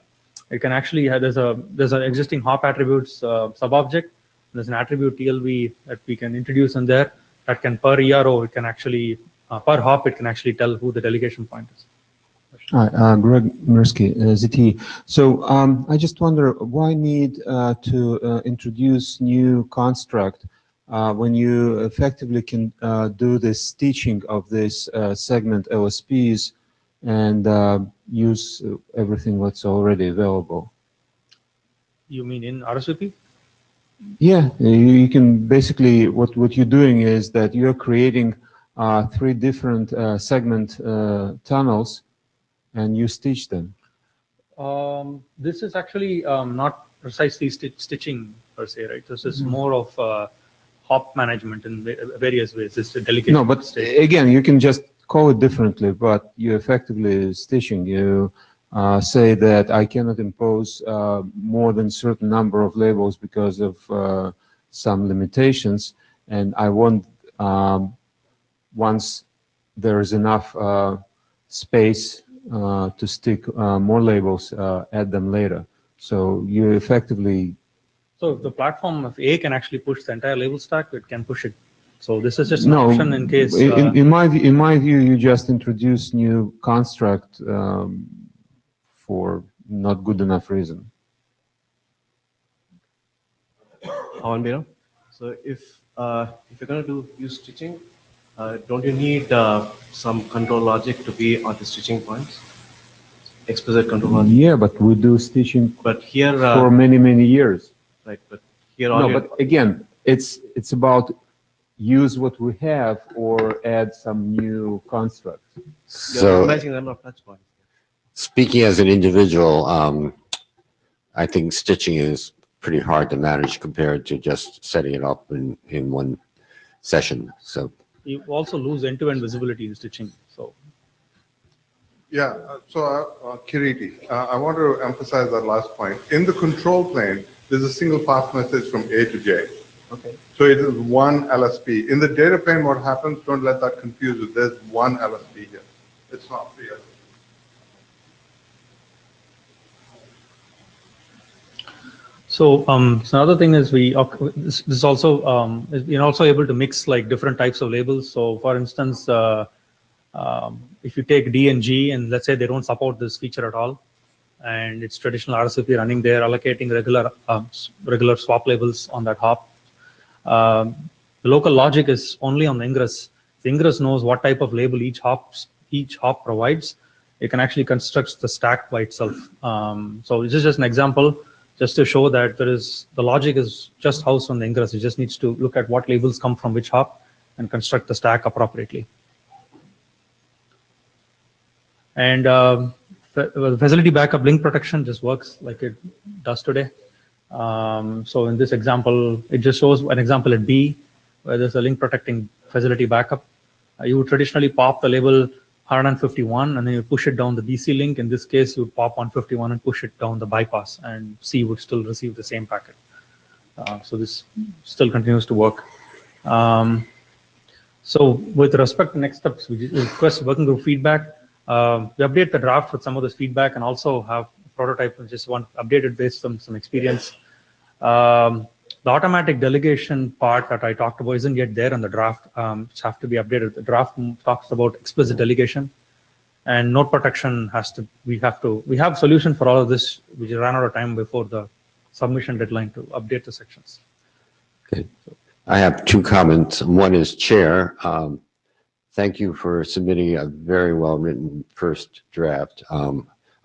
it can actually have, there's an existing hop attributes sub-object. There's an attribute TLV that we can introduce in there that can per ERO, it can actually, per hop, it can actually tell who the delegation point is. Hi, Greg Mirsky, ZT. So I just wonder, why need to introduce new construct when you effectively can do this stitching of this segment LSPs and use everything that's already available? You mean in RSVP? Yeah, you can basically, what you're doing is that you're creating 3 different segment tunnels, and you stitch them. This is actually not precisely stitching per se, right? This is more of hop management in various ways. It's a delegation. No, but again, you can just call it differently, but you effectively stitching. You say that I cannot impose more than certain number of labels because of some limitations, and I want, once there is enough space to stick more labels, add them later. So you effectively. So if the platform of A can actually push the entire label stack, it can push it. So this is just an option in case. In my view, you just introduce new construct for not good enough reason. So if you're going to use stitching, don't you need some control logic to be on the stitching points? Explicit control logic. Yeah, but we do stitching but here, for many years. Right, but here no, but again, it's about use what we have or add some new construct. So, touch speaking as an individual, I think stitching is pretty hard to manage compared to just setting it up in one session. So you also lose end-to-end visibility in stitching. So yeah, so Kiriti, I want to emphasize that last point. In the control plane, there's a single path message from A to J. Okay. So it is one LSP. In the data plane, what happens, don't let that confuse you. There's one LSP here. It's not 3 LSP. So, so another thing is this is also, you're also able to mix like different types of labels. So for instance, if you take D and G and let's say they don't support this feature at all, and it's traditional RSVP running there, allocating regular swap labels on that hop. The local logic is only on the ingress. The ingress knows what type of label each hop provides. It can actually construct the stack by itself. So this is just an example, just to show that the logic is just housed on the ingress. It just needs to look at what labels come from which hop and construct the stack appropriately. And the facility backup link protection just works like it does today. So in this example, it just shows an example at B, where there's a link protecting facility backup. You would traditionally pop the label 151 and then you push it down the BC link. In this case, you would pop 151 and push it down the bypass, and C would still receive the same packet. So this still continues to work. So with respect to next steps, we request working group feedback. We update the draft with some of this feedback and also have a prototype and just one updated based on some experience. The automatic delegation part that I talked about isn't yet there in the draft. Just have to be updated. The draft talks about explicit delegation. And node protection we have solution for all of this. We just ran out of time before the submission deadline to update the sections. Okay. I have two comments. One is Chair. Thank you for submitting a very well-written first draft.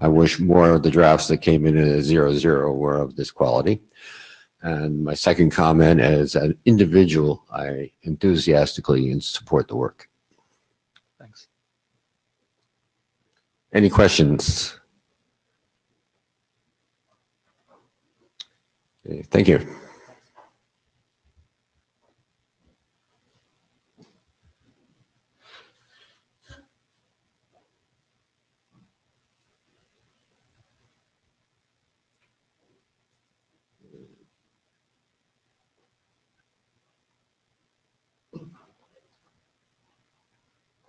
I wish more of the drafts that came in at 00 were of this quality. And my second comment, as an individual, I enthusiastically support the work. Thanks. Any questions? Okay, thank you.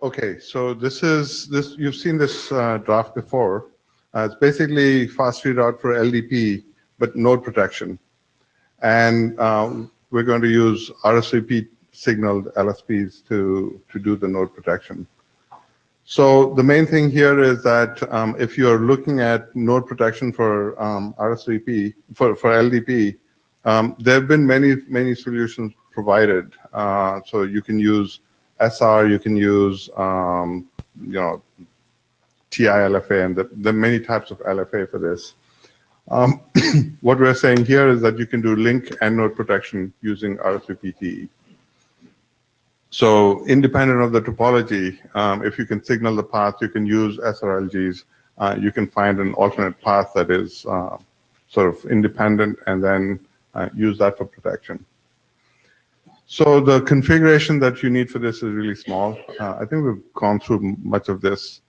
Okay, so you've seen this draft before. It's basically fast read out for LDP, but node protection. And we're going to use RSVP signaled LSPs to do the node protection. So the main thing here is that if you're looking at node protection for RSVP, for LDP, there have been many solutions provided. So you can use SR, you can use TI-LFA, and there are many types of LFA for this. What we're saying here is that you can do link and node protection using RSVP-TE. So independent of the topology, if you can signal the path, you can use SRLGs. You can find an alternate path that is sort of independent and then use that for protection. So the configuration that you need for this is really small. I think we've gone through much of this,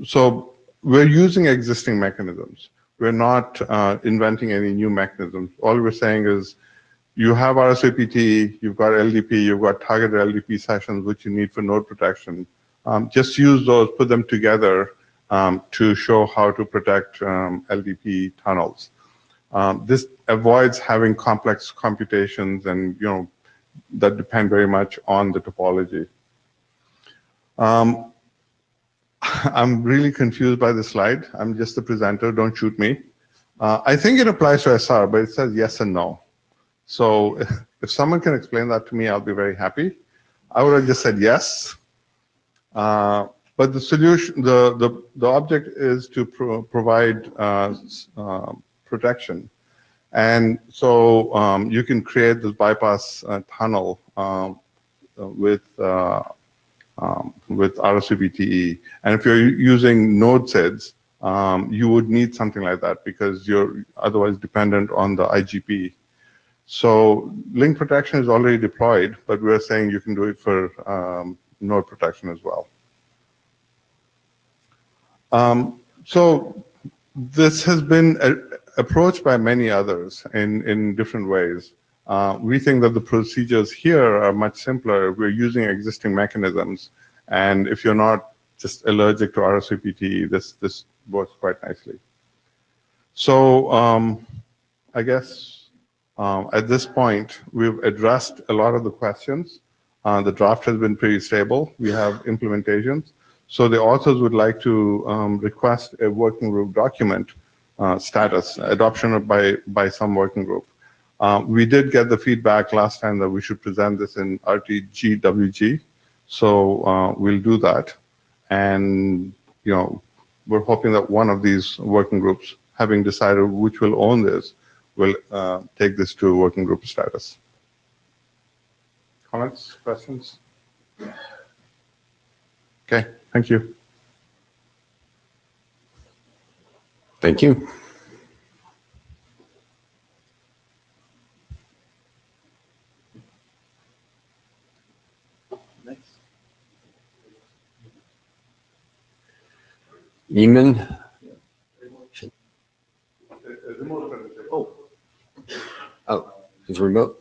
so we're using existing mechanisms. We're not inventing any new mechanisms. All we're saying is you have RSVP, you've got LDP, you've got targeted LDP sessions, which you need for node protection. Just use those, put them together to show how to protect LDP tunnels. This avoids having complex computations and that depend very much on the topology. I'm really confused by the slide. I'm just the presenter, don't shoot me. I think it applies to SR, but it says yes and no. So if someone can explain that to me, I'll be very happy. I would have just said yes. But the solution, the object is to provide protection. And so you can create this bypass tunnel with RSVP-TE. And if you're using node SIDs, you would need something like that because you're otherwise dependent on the IGP. So link protection is already deployed, but we're saying you can do it for node protection as well. So this has been approached by many others in different ways. We think that the procedures here are much simpler. We're using existing mechanisms. And if you're not just allergic to RSVP-TE, this works quite nicely. So I guess at this point, we've addressed a lot of the questions. The draft has been pretty stable. We have implementations. So the authors would like to request a working group document status, adoption by some working group. We did get the feedback last time that we should present this in RTGWG, so we'll do that. And we're hoping that one of these working groups, having decided which will own this, will take this to working group status. Comments, questions? Okay, thank you. Thank you. Eamon? Oh, is remote?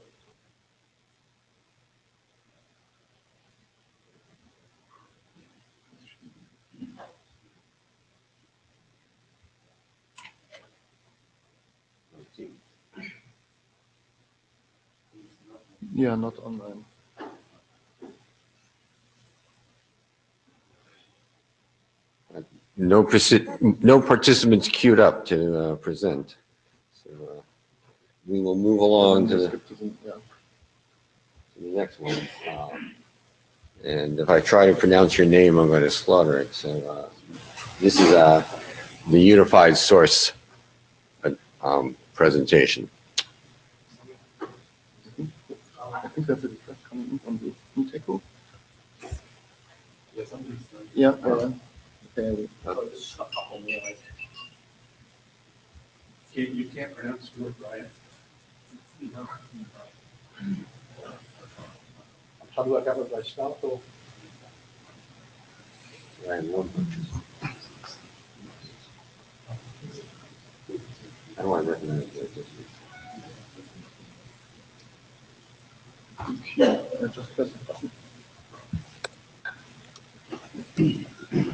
Yeah, not online. No participants queued up to present. So we will move along to the next one. And if I try to pronounce your name, I'm going to slaughter it. So this is the unified source presentation. I think that's a request coming in from the Inteco. Yeah. Okay. You can't pronounce Stuart, right? How do I have it by stop or? I don't want to recognize it. Just press the button.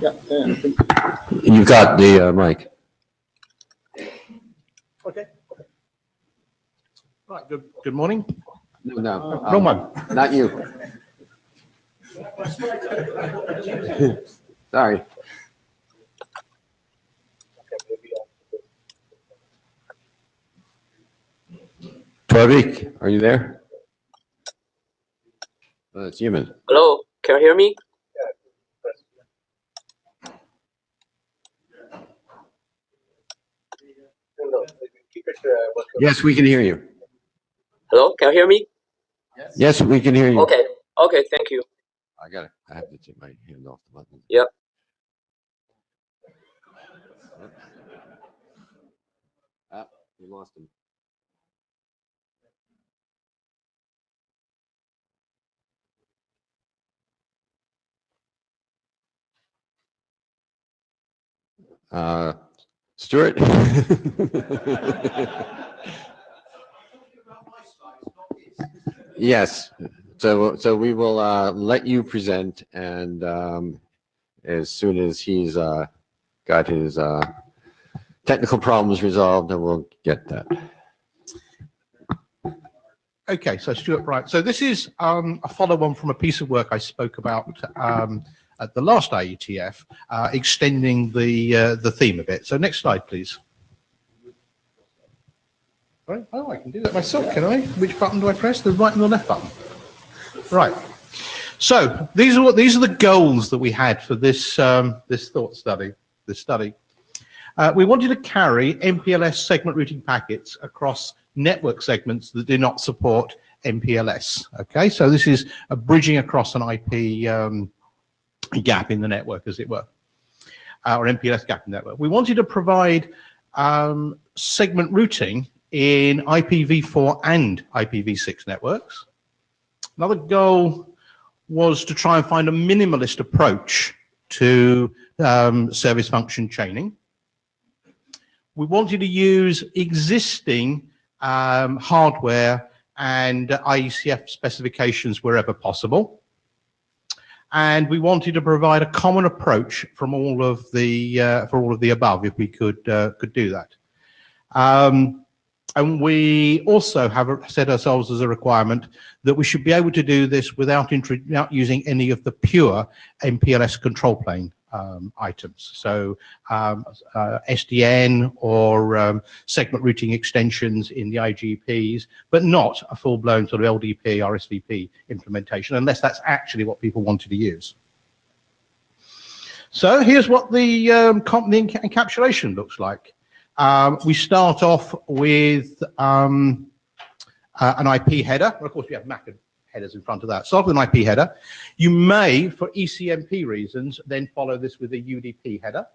Yeah, I think. You've got the mic. Okay. Right. Good morning. No, Wrong one. Not you. Sorry. Tavik, are you there? It's human. Hello, can you hear me? Yes, we can hear you. Hello, can you hear me? Yes, we can hear you. Okay, okay, thank you. I have to take my hand off the button. Yep. We lost him. Stuart? Yes. So we will let you present, and as soon as he's got his technical problems resolved, then we'll get that. Okay, so Stuart Bright. So this is a follow-on from a piece of work I spoke about at the last IETF, extending the theme a bit. So next slide, please. Right. Oh, I can do that myself, can I? Which button do I press? The right and the left button. Right. So these are the goals that we had for this thought study. We wanted to carry MPLS segment routing packets across network segments that do not support MPLS. Okay, so this is a bridging across an IP gap in the network, as it were, or MPLS gap in the network. We wanted to provide segment routing in IPv4 and IPv6 networks. Another goal was to try and find a minimalist approach to service function chaining. We wanted to use existing hardware and IETF specifications wherever possible. And we wanted to provide a common approach from all of the for all of the above, if we could do that. And we also have set ourselves as a requirement that we should be able to do this without using any of the pure MPLS control plane items. So SDN or segment routing extensions in the IGPs, but not a full-blown sort of LDP or SVP implementation, unless that's actually what people wanted to use. So here's what the encapsulation looks like. We start off with an IP header. Of course, we have MAC headers in front of that. Start with an IP header. You may, for ECMP reasons, then follow this with a UDP header.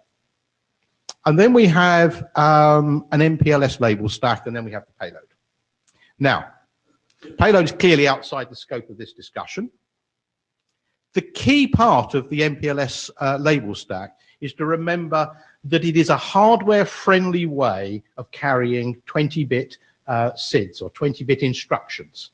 And then we have an MPLS label stack, and then we have the payload. Now, payload is clearly outside the scope of this discussion. The key part of the MPLS label stack is to remember that it is a hardware-friendly way of carrying 20-bit SIDs or 20-bit instructions.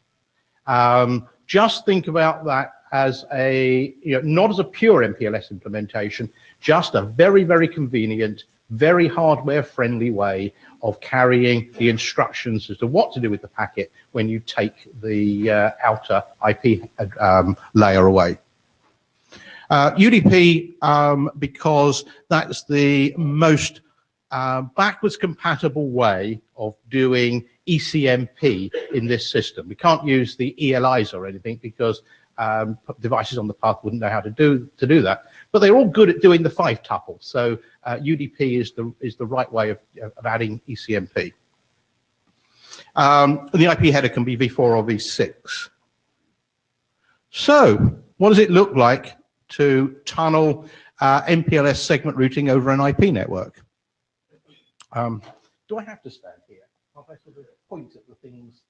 Just think about that as not as a pure MPLS implementation, just a very, very convenient, very hardware-friendly way of carrying the instructions as to what to do with the packet when you take the outer IP layer away. UDP, because that's the most backwards compatible way of doing ECMP in this system. We can't use the ELIs or anything because devices on the path wouldn't know how to do that. But they're all good at doing the 5-tuple. So UDP is the right way of adding ECMP. The IP header can be v4 or v6. So what does it look like to tunnel MPLS segment routing over an IP network? Do I have to stand here? I'll have to point at the things.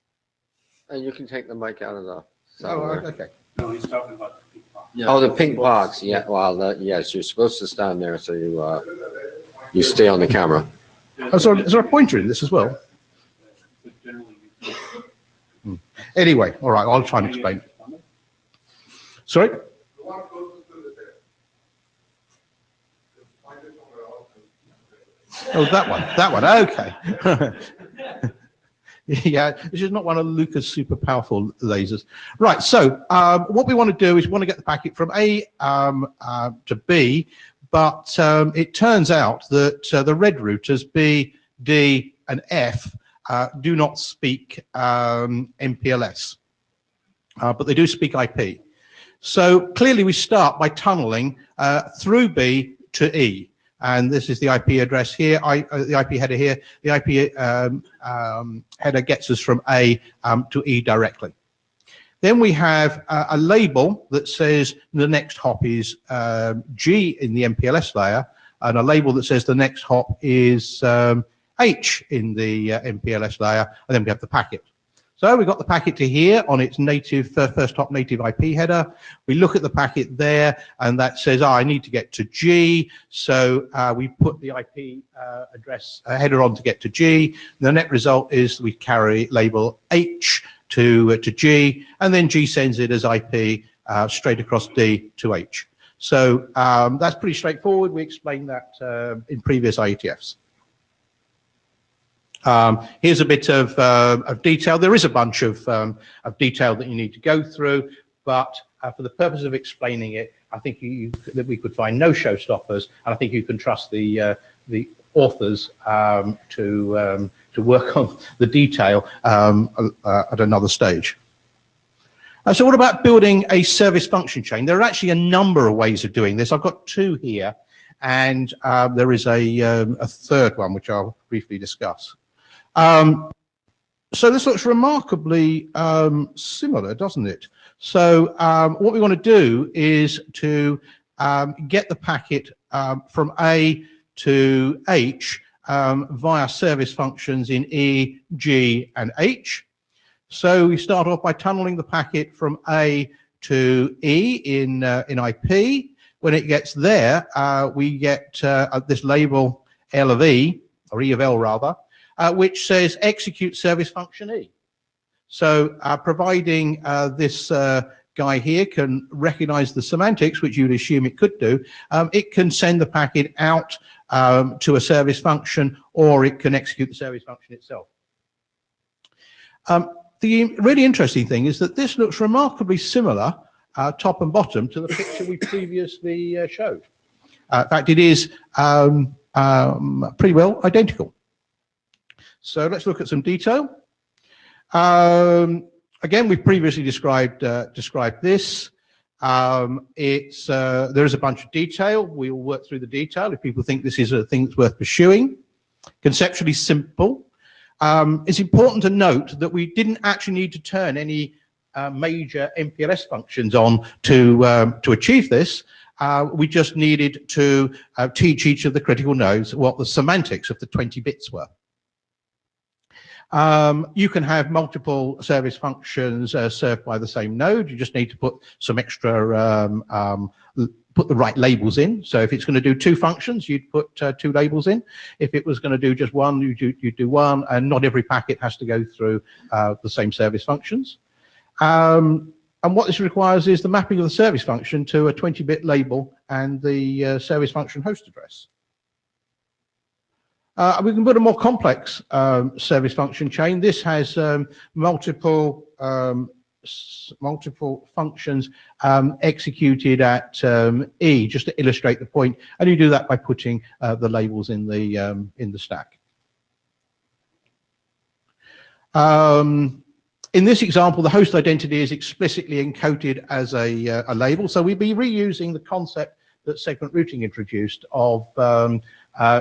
And you can take the mic out of the. Oh, okay. No, he's talking about the pink box. Oh, the pink box. Yeah. Well, yes, you're supposed to stand there so you stay on the camera. Oh, so is there a pointer in this as well? Anyway, all right, I'll try and explain. Sorry? Oh, that one, okay. Yeah, this is not one of Luca's super powerful lasers. Right, so what we want to do is we want to get the packet from A to B, but it turns out that the red routers B, D, and F do not speak MPLS, but they do speak IP. So clearly we start by tunneling through B to E. And this is the IP address here, the IP header here. The IP header gets us from A to E directly. Then we have a label that says the next hop is G in the MPLS layer, and a label that says the next hop is H in the MPLS layer, and then we have the packet. So we got the packet to here on its native first hop native IP header. We look at the packet there, and that says, I need to get to G. So we put the IP address header on to get to G. The net result is we carry label H to G, and then G sends it as IP straight across D to H. So that's pretty straightforward. We explained that in previous IETFs. Here's a bit of detail. There is a bunch of detail that you need to go through, but for the purpose of explaining it, I think that we could find no showstoppers, and I think you can trust the authors to work on the detail at another stage. So what about building a service function chain? There are actually a number of ways of doing this. I've got two here, and there is a third one which I'll briefly discuss. So this looks remarkably similar, doesn't it? So what we want to do is to get the packet from A to H via service functions in E, G, and H. So we start off by tunneling the packet from A to E in IP. When it gets there, we get this label L of E, or E of L rather, which says execute service function E. So providing this guy here can recognize the semantics, which you'd assume it could do, it can send the packet out to a service function, or it can execute the service function itself. The really interesting thing is that this looks remarkably similar, top and bottom, to the picture we previously showed. In fact, it is pretty well identical. So let's look at some detail. Again, we've previously described this. There is a bunch of detail. We will work through the detail if people think this is a thing that's worth pursuing. Conceptually simple. It's important to note that we didn't actually need to turn any major MPLS functions on to achieve this. We just needed to teach each of the critical nodes what the semantics of the 20 bits were. You can have multiple service functions served by the same node. You just need to put some extra, put the right labels in. So if it's going to do two functions, you'd put two labels in. If it was going to do just one, you'd do one, and not every packet has to go through the same service functions. And what this requires is the mapping of the service function to a 20-bit label and the service function host address. We can put a more complex service function chain. This has multiple multiple functions executed at E, just to illustrate the point, and you do that by putting the labels in the stack. In this example, the host identity is explicitly encoded as a label, so we'd be reusing the concept that segment routing introduced of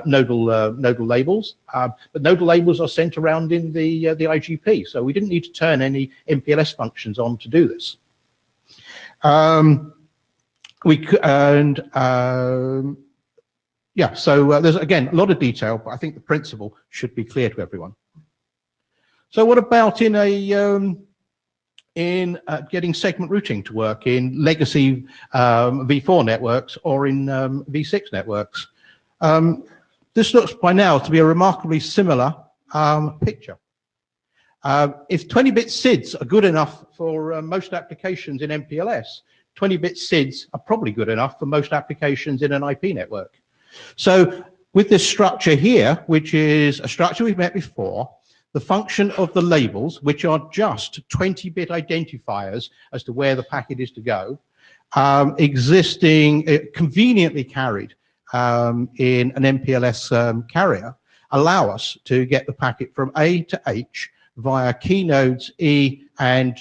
nodal labels, but nodal labels are sent around in the IGP, so we didn't need to turn any MPLS functions on to do this. Yeah, so there's again a lot of detail, but I think the principle should be clear to everyone. So what about in getting segment routing to work in legacy V4 networks or in V6 networks? This looks by now to be a remarkably similar picture. If 20-bit SIDs are good enough for most applications in MPLS, 20-bit SIDs are probably good enough for most applications in an IP network. So with this structure here, which is a structure we've met before, the function of the labels, which are just 20-bit identifiers as to where the packet is to go, conveniently carried in an MPLS carrier, allow us to get the packet from A to H via key nodes E and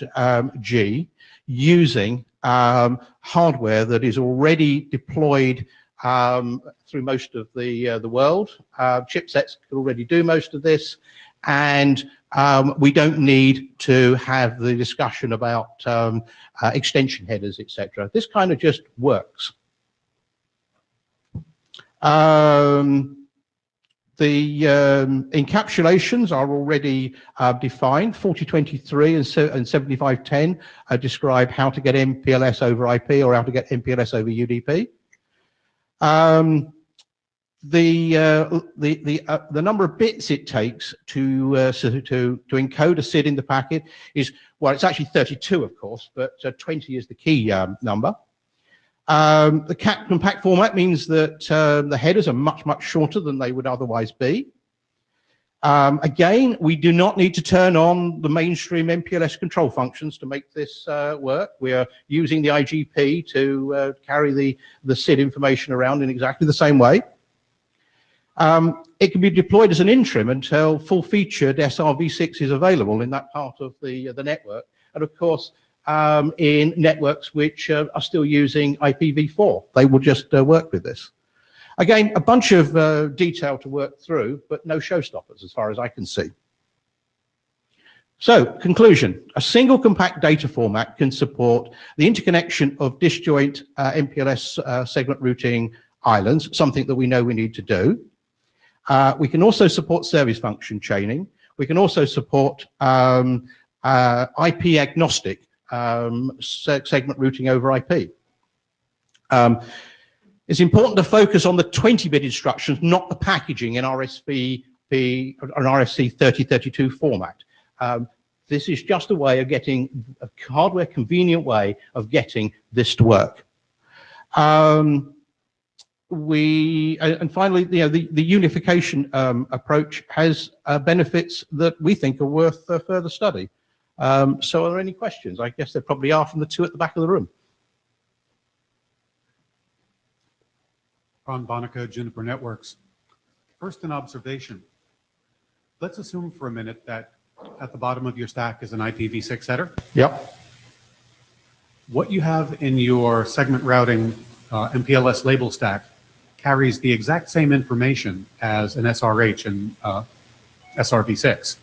G using hardware that is already deployed through most of the world. Chipsets can already do most of this, and we don't need to have the discussion about extension headers, etc. This kind of just works. The encapsulations are already defined. 4023 and 7510 describe how to get MPLS over IP or how to get MPLS over UDP. The number of bits it takes to encode a SID in the packet is, well, it's actually 32, of course, but 20 is the key number. The compact format means that the headers are much shorter than they would otherwise be. Again, we do not need to turn on the mainstream MPLS control functions to make this work. We are using the IGP to carry the SID information around in exactly the same way. It can be deployed as an interim until full-featured SRv6 is available in that part of the network. And of course, in networks which are still using IPv4, they will just work with this. Again, a bunch of detail to work through, but no showstoppers as far as I can see. So, conclusion, a single compact data format can support the interconnection of disjoint MPLS segment routing islands, something that we know we need to do. We can also support service function chaining. We can also support IP agnostic segment routing over IP. It's important to focus on the 20-bit instructions, not the packaging in RFC 3032 format. This is just a way of getting a hardware convenient way of getting this to work. And finally, the unification approach has benefits that we think are worth further study. So are there any questions? I guess there probably are from the two at the back of the room. Ron Bonica, Juniper Networks. First, an observation. Let's assume for a minute that at the bottom of your stack is an IPv6 header. Yep. What you have in your segment routing MPLS label stack carries the exact same information as an SRH and SRv6.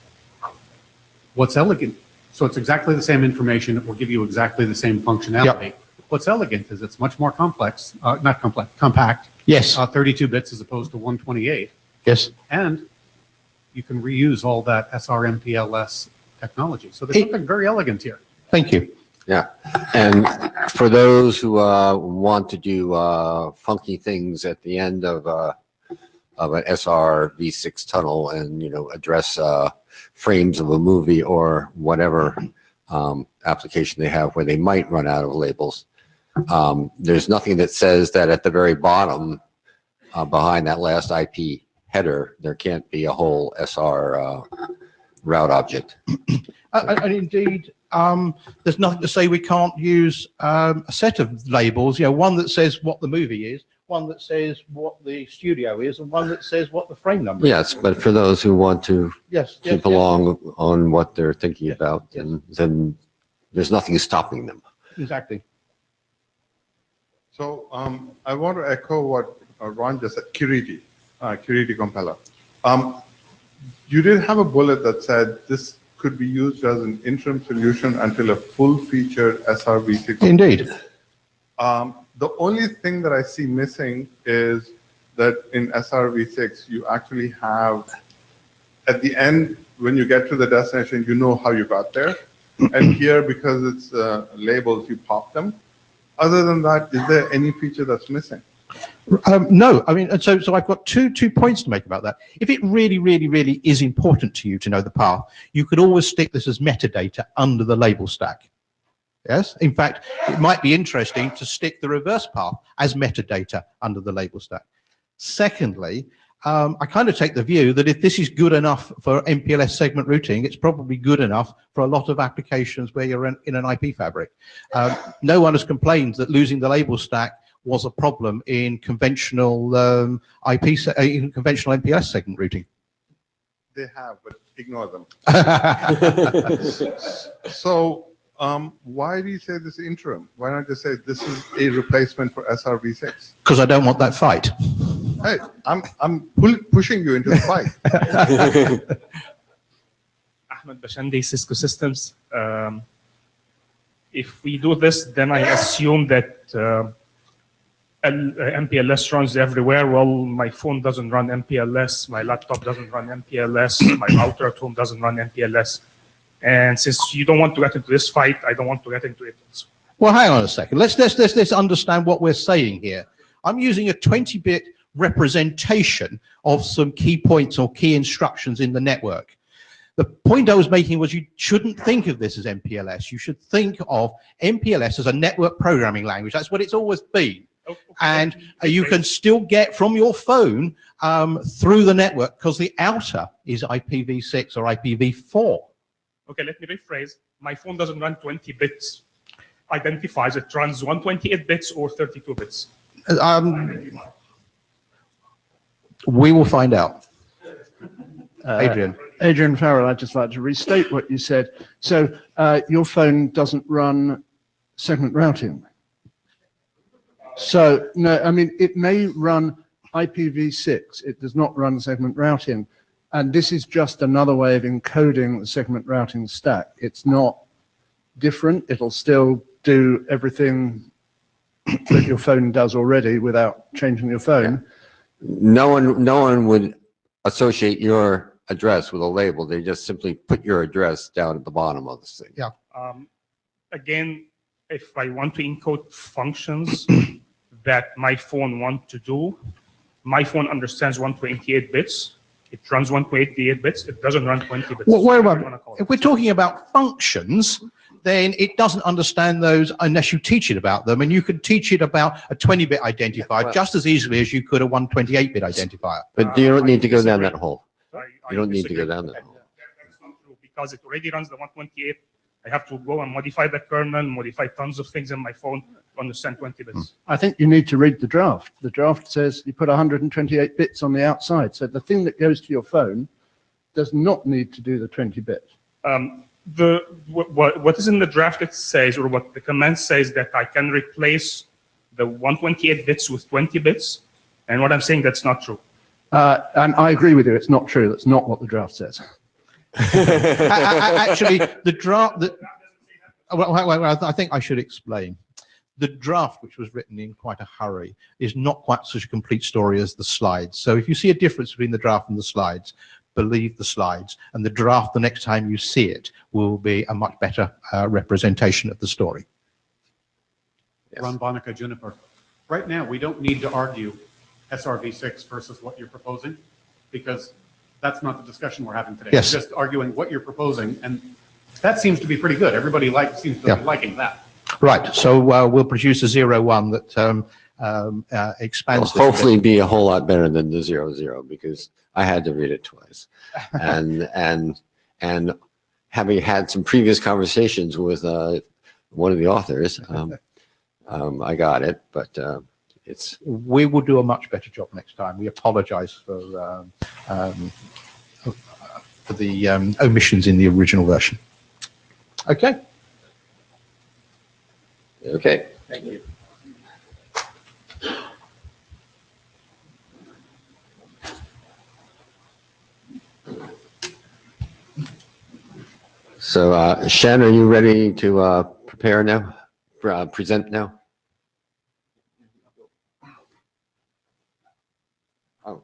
What's elegant, so it's exactly the same information, it will give you exactly the same functionality. Yep. What's elegant is it's much more complex, not complex, compact. Yes. 32 bits as opposed to 128. Yes. And you can reuse all that SR-MPLS technology. So there's something very elegant here. Thank you. Yeah, and for those who want to do funky things at the end of an SR-V6 tunnel and address frames of a movie or whatever application they have where they might run out of labels, there's nothing that says that at the very bottom behind that last IP header there can't be a whole SR route object. And indeed, there's nothing to say we can't use a set of labels, one that says what the movie is, one that says what the studio is, and one that says what the frame number is. Yes, but for those who want to Yes, keep along on what they're thinking about, then there's nothing stopping them. Exactly. So I want to echo what Ron just said, Curiti compiler. You did have a bullet that said this could be used as an interim solution until a full-featured SRv6. Indeed. The only thing that I see missing is that in SRv6, you actually have, at the end, when you get to the destination, you know how you got there. And here, because it's labels, you pop them. Other than that, is there any feature that's missing? No, I mean, and so I've got two points to make about that. If it really, really, really is important to you to know the path, you could always stick this as metadata under the label stack. Yes, in fact, it might be interesting to stick the reverse path as metadata under the label stack. Secondly, I kind of take the view that if this is good enough for MPLS segment routing, it's probably good enough for a lot of applications where you're in an IP fabric. No one has complained that losing the label stack was a problem in conventional conventional MPLS segment routing. They have, but ignore them. So why do you say this interim? Why not just say this is a replacement for SRv6? Because I don't want that fight. Hey, I'm pushing you into the fight. Ahmed Bashandi, Cisco Systems. If we do this, then I assume that MPLS runs everywhere. Well, my phone doesn't run MPLS, my laptop doesn't run MPLS, my router at home doesn't run MPLS. And since you don't want to get into this fight, I don't want to get into it. Well, hang on a second. Let's understand what we're saying here. I'm using a 20-bit representation of some key points or key instructions in the network. The point I was making was you shouldn't think of this as MPLS. You should think of MPLS as a network programming language. That's what it's always been. Okay. And you can still get from your phone through the network because the outer is IPv6 or IPv4. Okay, let me rephrase. My phone doesn't run 20 bits identifiers. It runs 128 bits or 32 bits. We will find out. Adrian. Adrian Farrell, I'd just like to restate what you said. So your phone doesn't run segment routing. So, no, I mean, it may run IPv6. It does not run segment routing. And this is just another way of encoding the segment routing stack. It's not different. It'll still do everything that your phone does already without changing your phone. No one would associate your address with a label. They just simply put your address down at the bottom of this thing. Yeah. Again, if I want to encode functions that my phone wants to do, my phone understands 128 bits. It runs 128 bits. It doesn't run 20 bits. Well, if we're talking about functions, then it doesn't understand those unless you teach it about them. And you could teach it about a 20-bit identifier just as easily as you could a 128-bit identifier. But you don't need to go down that hole. You don't need to go down that hole. That's not true because it already runs the 128. I have to go and modify the kernel, modify tons of things in my phone to understand 20 bits. I think you need to read the draft. The draft says you put 128 bits on the outside. So the thing that goes to your phone does not need to do the 20 bits. What is in the draft, it says, or what the command says, that I can replace the 128 bits with 20 bits. And what I'm saying, that's not true. And I agree with you. It's not true. That's not what the draft says. Actually, the draft, I think I should explain. The draft, which was written in quite a hurry, is not quite such a complete story as the slides. So if you see a difference between the draft and the slides, believe the slides. And the draft, the next time you see it, will be a much better representation of the story. Ron Bonica, Juniper. Right now, we don't need to argue SRv6 versus what you're proposing, because that's not the discussion we're having today. Yes. We're just arguing what you're proposing, and that seems to be pretty good. Everybody seems to be liking that. Right. So we'll produce a 0-1 that expands. Will hopefully be a whole lot better than the 0-0 because I had to read it twice, and having had some previous conversations with one of the authors, I got it, but it's. We will do a much better job next time. We apologize for the omissions in the original version. Okay. Okay. Thank you. So, Shen, are you ready to prepare now, present now? Oh.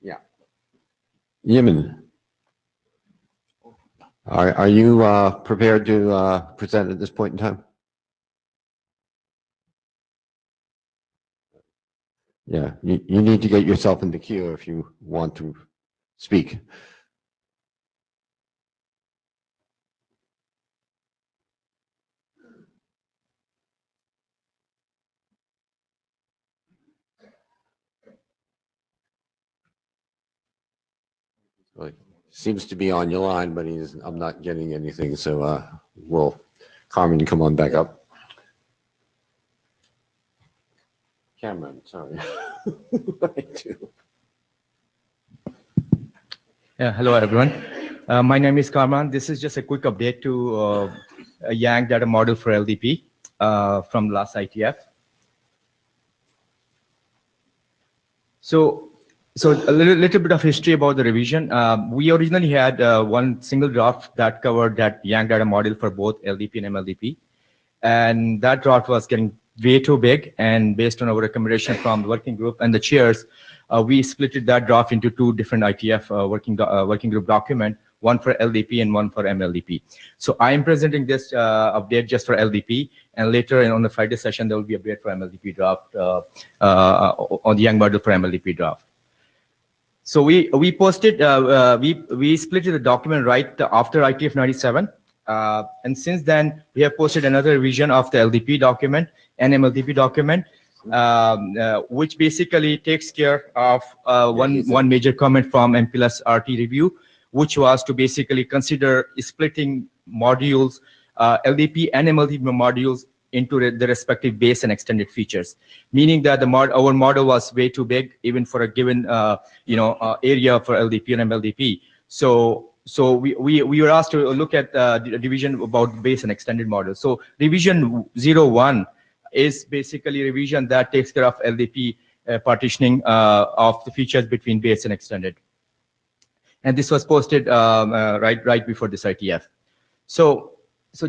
Yeah. Yemen. Are you prepared to present at this point in time? Yeah, you need to get yourself in the queue if you want to speak. Well, seems to be on your line, but I'm not getting anything, so Carmen, come on back up. Cameron, sorry. I do. Yeah, hello everyone. My name is Karman. This is just a quick update to a Yang data model for LDP from last IETF. So a little bit of history about the revision. We originally had one single draft that covered that Yang data model for both LDP and MLDP. And that draft was getting way too big, and based on our recommendation from the working group and the chairs, we split that draft into two different IETF working group document, one for LDP and one for MLDP. So I am presenting this update just for LDP, and later on the Friday session, there will be a update for MLDP draft on the Yang model for MLDP draft. So we posted, we split the document right after IETF 97. And since then, we have posted another revision of the LDP document and MLDP document, which basically takes care of one major comment from MPLS RT review, which was to basically consider splitting modules, LDP and MLDP modules into the respective base and extended features, meaning that our model was way too big, even for a given area for LDP and MLDP. So we were asked to look at the division about base and extended models. So revision 01 is basically a revision that takes care of LDP partitioning of the features between base and extended. And this was posted right before this IETF. So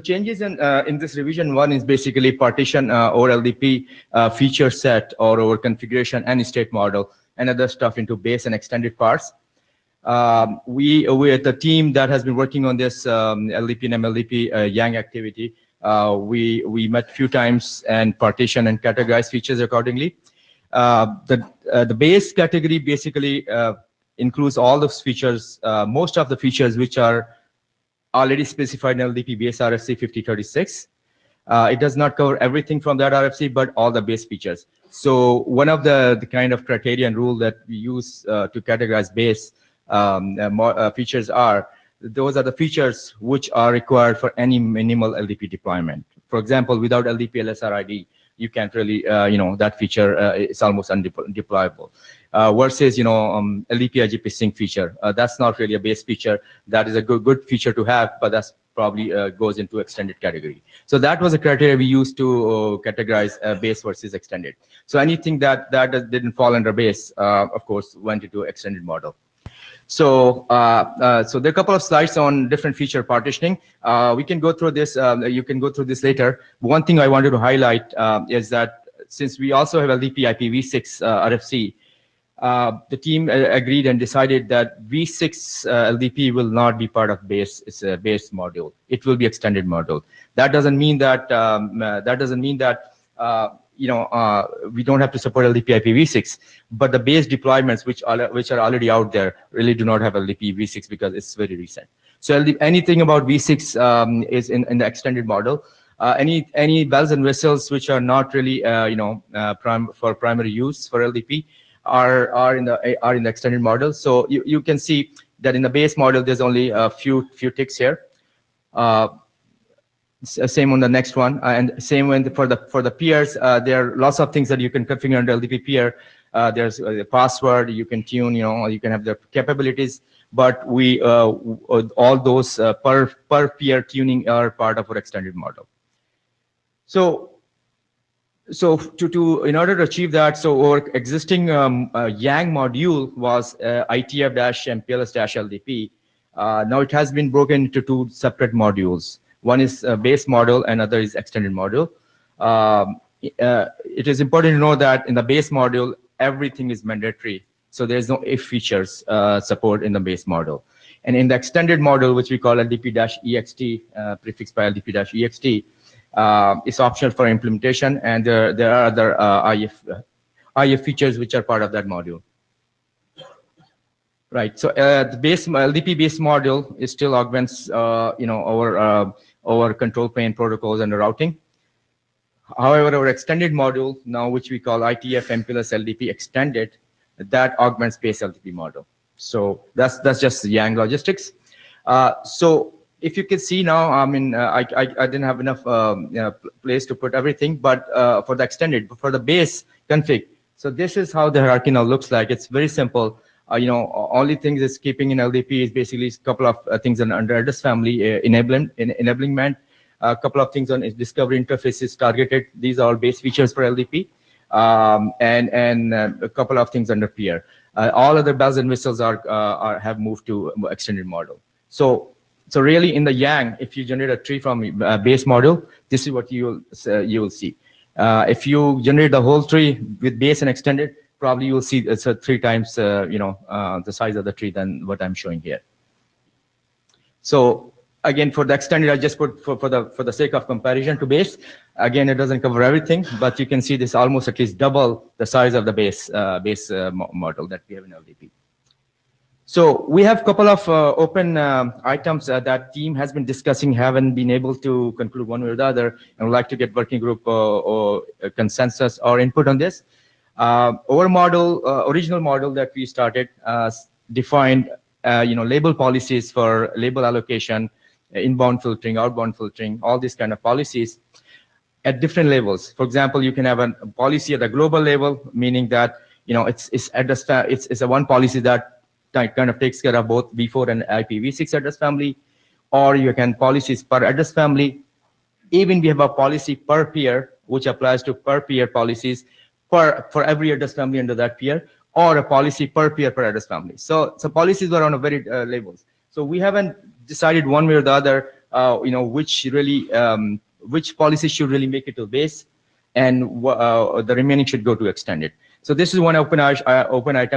changes in this revision 1 is basically partition or LDP feature set or our configuration and state model and other stuff into base and extended parts. We at the team that has been working on this LDP and MLDP Yang activity, we met a few times and partition and categorize features accordingly. The base category basically includes all those features, most of the features which are already specified in LDP base RFC 5036. It does not cover everything from that RFC, but all the base features. So one of the kind of criterion rule that we use to categorize base features those are the features which are required for any minimal LDP deployment. For example, without LDP LSR ID, you can't really, that feature is almost undeployable. Versus, LDP IGP sync feature, that's not really a base feature. That is a good feature to have, but that's probably goes into extended category. So that was a criteria we used to categorize base versus extended. So anything that didn't fall under base, of course, went into extended model. So there are a couple of slides on different feature partitioning. We can go through this. You can go through this later. One thing I wanted to highlight is that since we also have LDP IPv6 RFC, the team agreed and decided that V6 LDP will not be part of base. It's a base module. It will be extended module. That doesn't mean that we don't have to support LDP IPv6, but the base deployments which are already out there really do not have LDP v6 because it's very recent. So anything about v6 is in the extended model. Any bells and whistles which are not really for primary use for LDP are in the extended model. So you can see that in the base model there's only a few ticks here. Same on the next one, and same when for the peers. There are lots of things that you can configure under LDP peer. There's a password you can tune, you can have the capabilities, but we all those per peer tuning are part of our extended model. So in order to achieve that, so our existing Yang module was IETF-MPLS-LDP. Now it has been broken into two separate modules. One is base model, and other is extended module. It is important to know that in the base module, everything is mandatory. So there's no if features support in the base model. And in the extended model, which we call LDP-EXT, prefixed by LDP-EXT, it's optional for implementation, and there are other IF features which are part of that module. Right. So the base LDP-based module is still augments our control plane protocols and routing. However, our extended module now, which we call IETF-MPLS-LDP extended, that augments base LDP model. So that's just Yang logistics. So if you can see now, I mean, I didn't have enough place to put everything, but for the extended, for the base config, so this is how the hierarchy now looks like. It's very simple. Only things is keeping in LDP is basically a couple of things under address family enablement, a couple of things on discovery interfaces targeted. These are all base features for LDP, and a couple of things under peer. All other bells and whistles have moved to extended model. So really in the Yang, if you generate a tree from base model, this is what you will see. If you generate the whole tree with base and extended, probably you will see it's 3 times the size of the tree than what I'm showing here. So again, for the extended, I just put for the sake of comparison to base. Again, it doesn't cover everything, but you can see this almost at least double the size of the base model that we have in LDP. So we have a couple of open items that team has been discussing, haven't been able to conclude one way or the other, and would like to get working group or consensus or input on this. Our model, original model that we started, defined label policies for label allocation, inbound filtering, outbound filtering, all these kind of policies at different levels. For example, you can have a policy at a global level, meaning that it's a one policy that kind of takes care of both V4 and IPv6 address family, or you can policies per address family. Even we have a policy per peer, which applies to per peer policies for every address family under that peer, or a policy per peer per address family. So policies are on a very levels. So we haven't decided one way or the other, which policy should really make it to base, and the remaining should go to extended. So this is one open item. I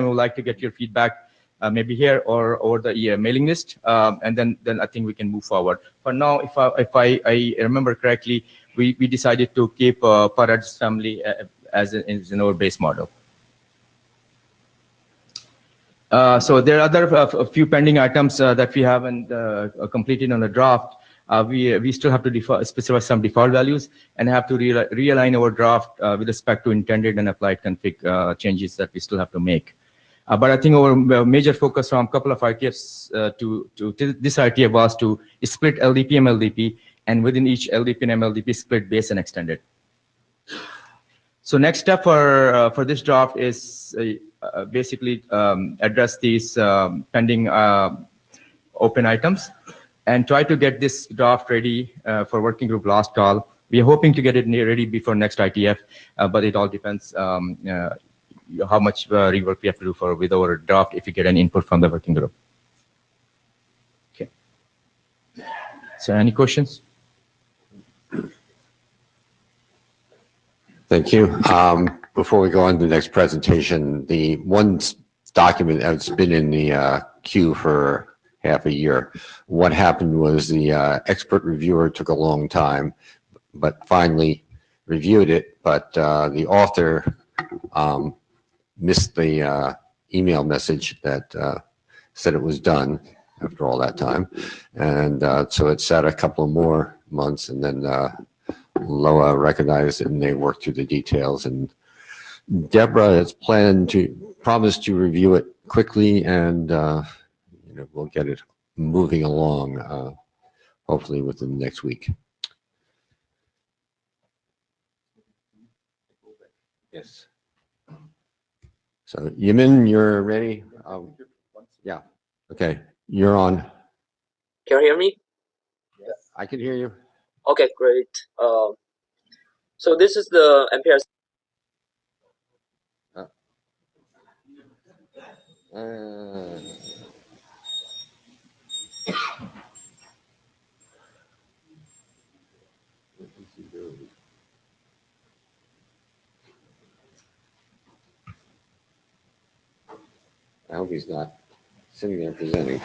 would like to get your feedback, maybe here or over the mailing list, and then I think we can move forward. For now, if I remember correctly, we decided to keep per address family as in our base model. So there are a few pending items that we haven't completed on the draft. We still have to specify some default values and have to realign our draft with respect to intended and applied config changes that we still have to make. But I think our major focus from a couple of ITFs to this ITF was to split LDP and MLDP, and within each LDP and MLDP split base and extended. So next step for this draft is basically address these pending open items and try to get this draft ready for working group last call. We are hoping to get it ready before next ITF, but it all depends how much rework we have to do with our draft if we get any input from the working group. Okay. So any questions? Thank you. Before we go on to the next presentation, the one document that's been in the queue for half a year, what happened was the expert reviewer took a long time, but finally reviewed it, but the author missed the email message that said it was done after all that time. And so it sat a couple of more months, and then LOA recognized it and they worked through the details, and Deborah has promised to review it quickly, and we'll get it moving along, hopefully within the next week. Yes. So Yamin, you're ready? Yeah. Okay, you're on. Can you hear me? I can hear you. Okay, great. So this is the MPLS. I hope he's not sitting there presenting.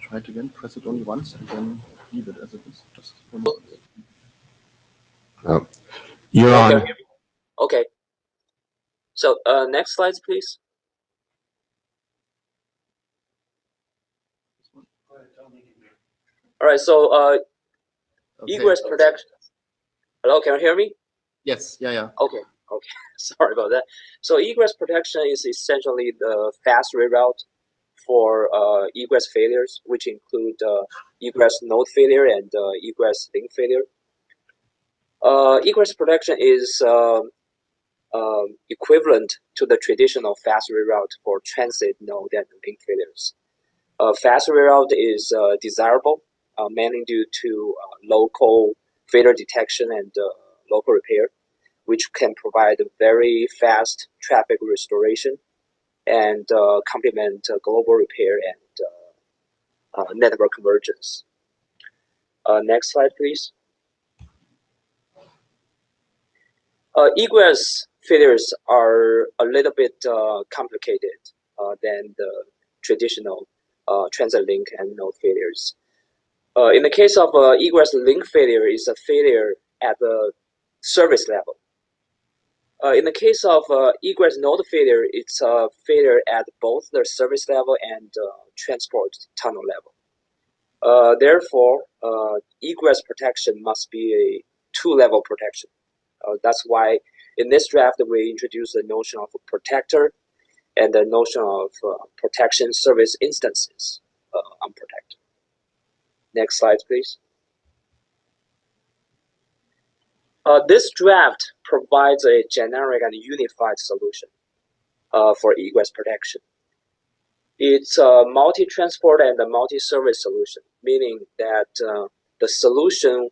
Try it again, press it only once, and then leave it as it is. Just one more. Oh, you're Can you on. hear me? Okay. So next slides, please. All right. So egress protection. Hello, can you hear me? Yes. Yeah. Okay. Okay. Sorry about that. So egress protection is essentially the fast reroute for egress failures, which include egress node failure and egress link failure. Egress protection is equivalent to the traditional fast reroute for transit node and link failures. Fast reroute is desirable mainly due to local failure detection and local repair, which can provide very fast traffic restoration and complement global repair and network convergence. Next slide, please. Egress failures are a little bit complicated than the traditional transit link and node failures. In the case of egress link failure, is a failure at the service level. In the case of egress node failure, it's a failure at both the service level and transport tunnel level. Therefore, egress protection must be a two-level protection. That's why in this draft we introduce the notion of a protector and the notion of protection service instances on protector. Next slide, please. This draft provides a generic and unified solution for egress protection. It's a multi-transport and a multi-service solution, meaning that the solution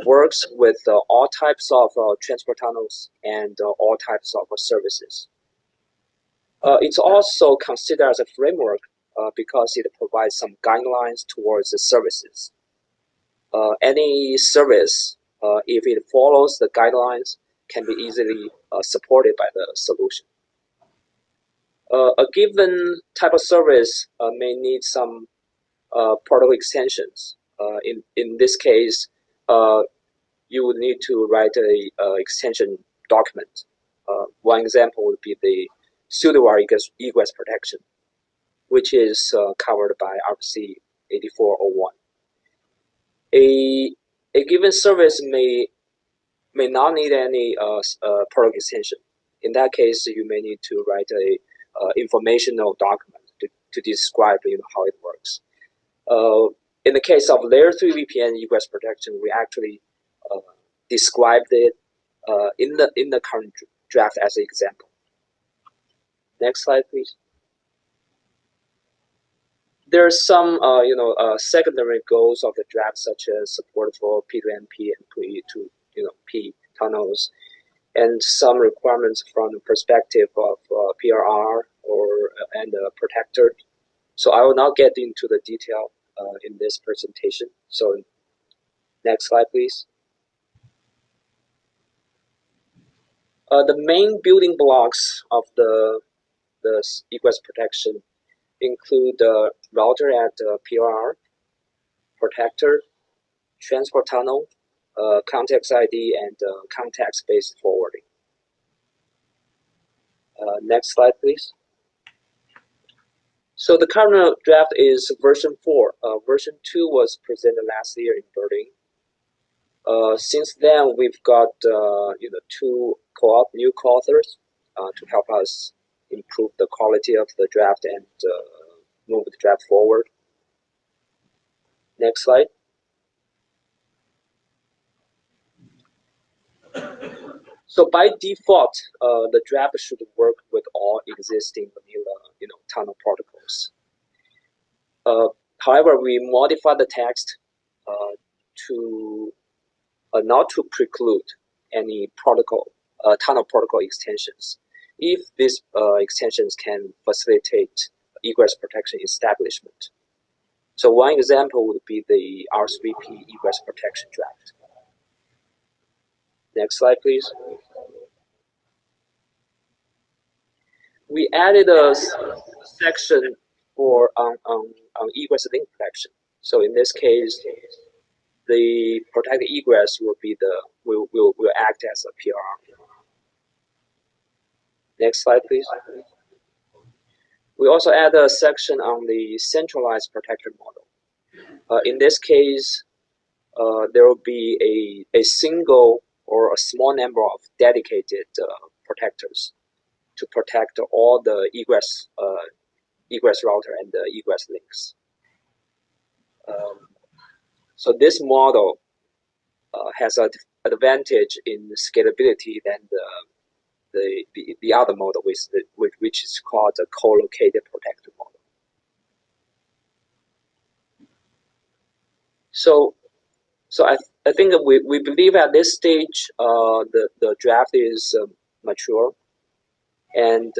works with all types of transport tunnels and all types of services. It's also considered as a framework because it provides some guidelines towards the services. Any service, if it follows the guidelines, can be easily supported by the solution. A given type of service may need some protocol extensions. In this case, you would need to write a extension document. One example would be the pseudo-wire egress protection, which is covered by RFC 8401. A given service may not need any protocol extension. In that case, you may need to write a informational document to describe how it works. In the case of layer 3 VPN egress protection, we actually described it in the current draft as an example. Next slide, please. There are some secondary goals of the draft, such as support for P2MP and P2P tunnels, and some requirements from the perspective of PRR and protector. So I will not get into the detail in this presentation. So next slide, please. The main building blocks of the egress protection include the router at PRR, protector, transport tunnel, context ID, and context-based forwarding. Next slide, please. So the current draft is version 4. Version 2 was presented last year in Berlin. Since then, we've got two new co-authors to help us improve the quality of the draft and move the draft forward. Next slide. So by default, the draft should work with all existing vanilla, tunnel protocols. However, we modify the text to not to preclude any tunnel protocol extensions, if these extensions can facilitate egress protection establishment. So one example would be the RSVP egress protection draft. Next slide, please. We added a section for on egress link protection. So in this case, the protected egress will act as a PR. Next slide, please. We also add a section on the centralized protector model. In this case, there will be a single or a small number of dedicated protectors to protect all the egress router and the egress links. So this model has an advantage in scalability than the other model, which is called the co-located protector model. So I think that we believe at this stage the draft is mature, and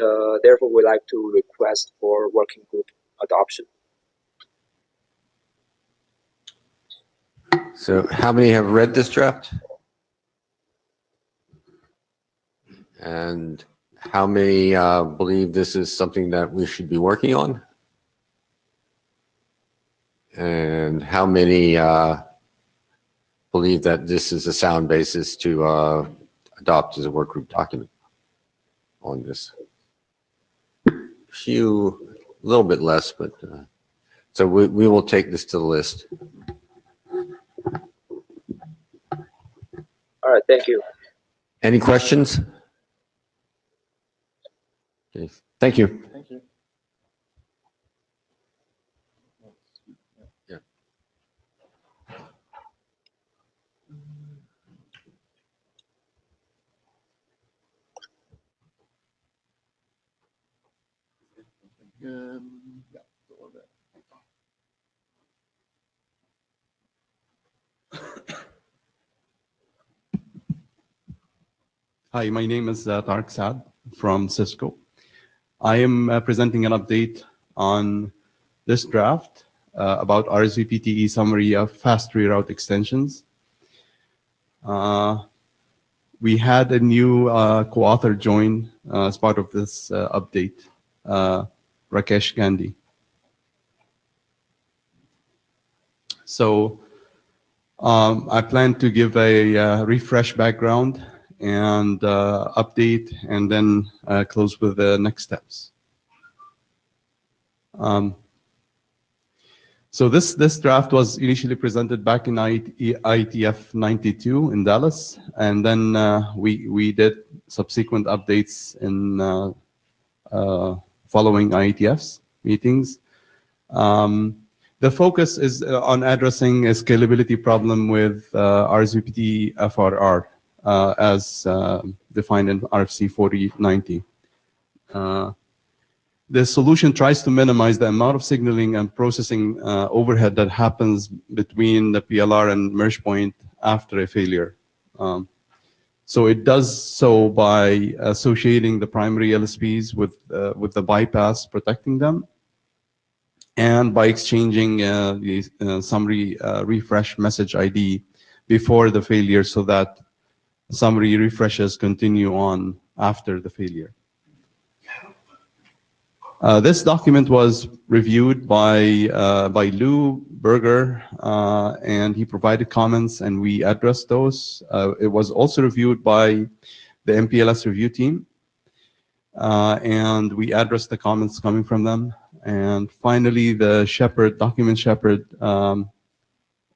therefore we like to request for working group adoption. So how many have read this draft? And how many believe this is something that we should be working on? And how many believe that this is a sound basis to adopt as a work group document on this? A little bit less, but so we will take this to the list. All right, thank you. Any questions? Okay, thank you. Thank you. Yeah. Hi, my name is Tarek Saad from Cisco. I am presenting an update on this draft about RSVPTE summary of fast reroute extensions. We had a new co-author join as part of this update, Rakesh Gandhi. So I plan to give a refresh background and update, and then close with the next steps. So this draft was initially presented back in IETF92 in Dallas, and then we did subsequent updates in following IETF's meetings. The focus is on addressing a scalability problem with RSVPT FRR. As defined in RFC 4090. The solution tries to minimize the amount of signaling and processing overhead that happens between the PLR and merge point after a failure. So it does so by associating the primary LSPs with the bypass protecting them, and by exchanging the summary refresh message ID before the failure, so that summary refreshes continue on after the failure. This document was reviewed by Lou Berger, and he provided comments, and we addressed those. It was also reviewed by the MPLS review team, and we addressed the comments coming from them. And finally, the document shepherd,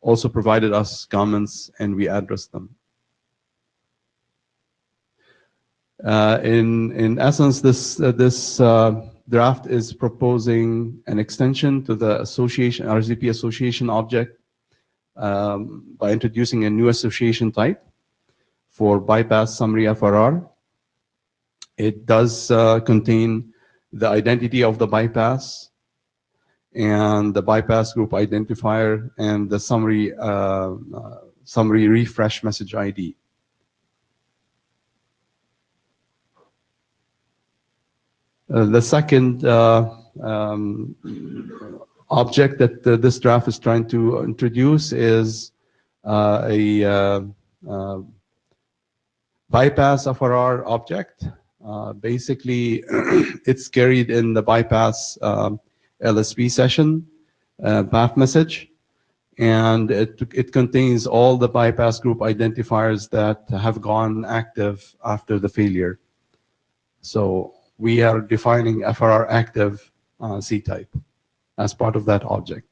also provided us comments and we addressed them. In essence, this draft is proposing an extension to the association, RSVP association object, by introducing a new association type for bypass summary FRR. It does contain the identity of the bypass and the bypass group identifier and the summary refresh message ID. The second object that this draft is trying to introduce is a bypass FRR object. Basically, it's carried in the bypass LSP session path message, and it contains all the bypass group identifiers that have gone active after the failure. So we are defining FRR active C-type as part of that object.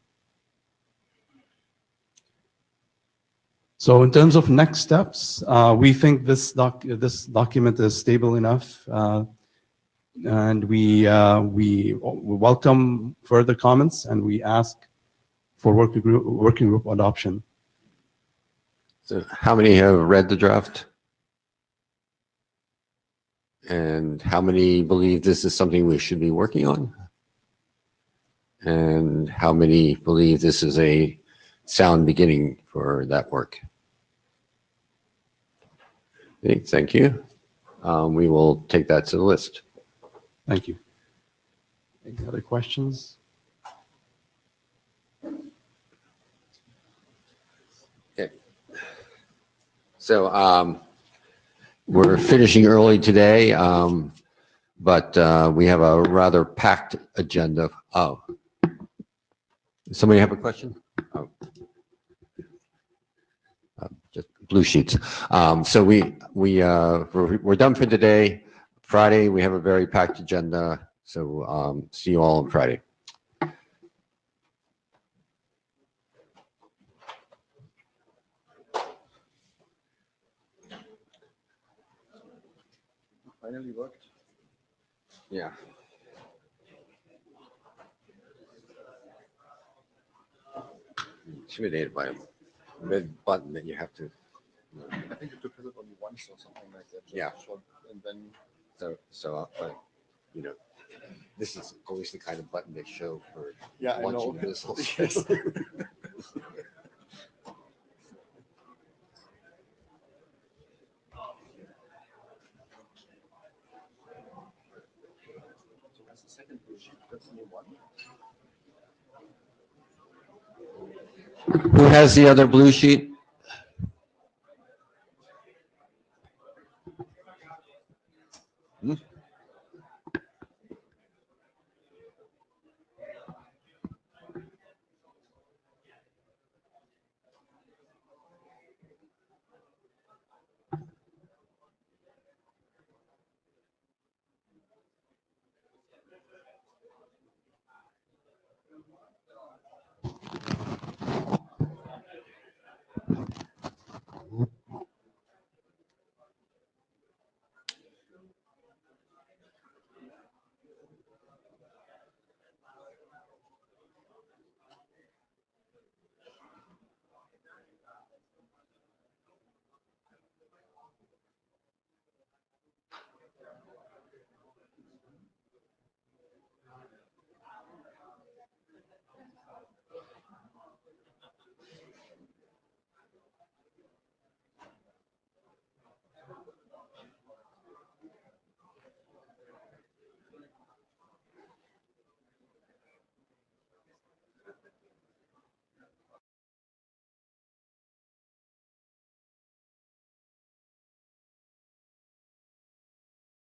So in terms of next steps, we think this document is stable enough, and we welcome further comments, and we ask for working group adoption. So how many have read the draft? And how many believe this is something we should be working on? And how many believe this is a sound beginning for that work? Okay, thank you. We will take that to the list. Thank you. Any other questions? Okay. So we're finishing early today, but we have a rather packed agenda. Oh, somebody have a question? Oh. Just blue sheets. So we're done for today. Friday, we have a very packed agenda. So see you all on Friday. Finally worked. Yeah. Intimidated by a red button that you have to. I think you took it only once or something like that. Yeah. And then. You know, this is always the kind of button they show for Yeah, I know. launching missiles. Yes. Who has the other blue sheet? Hmm?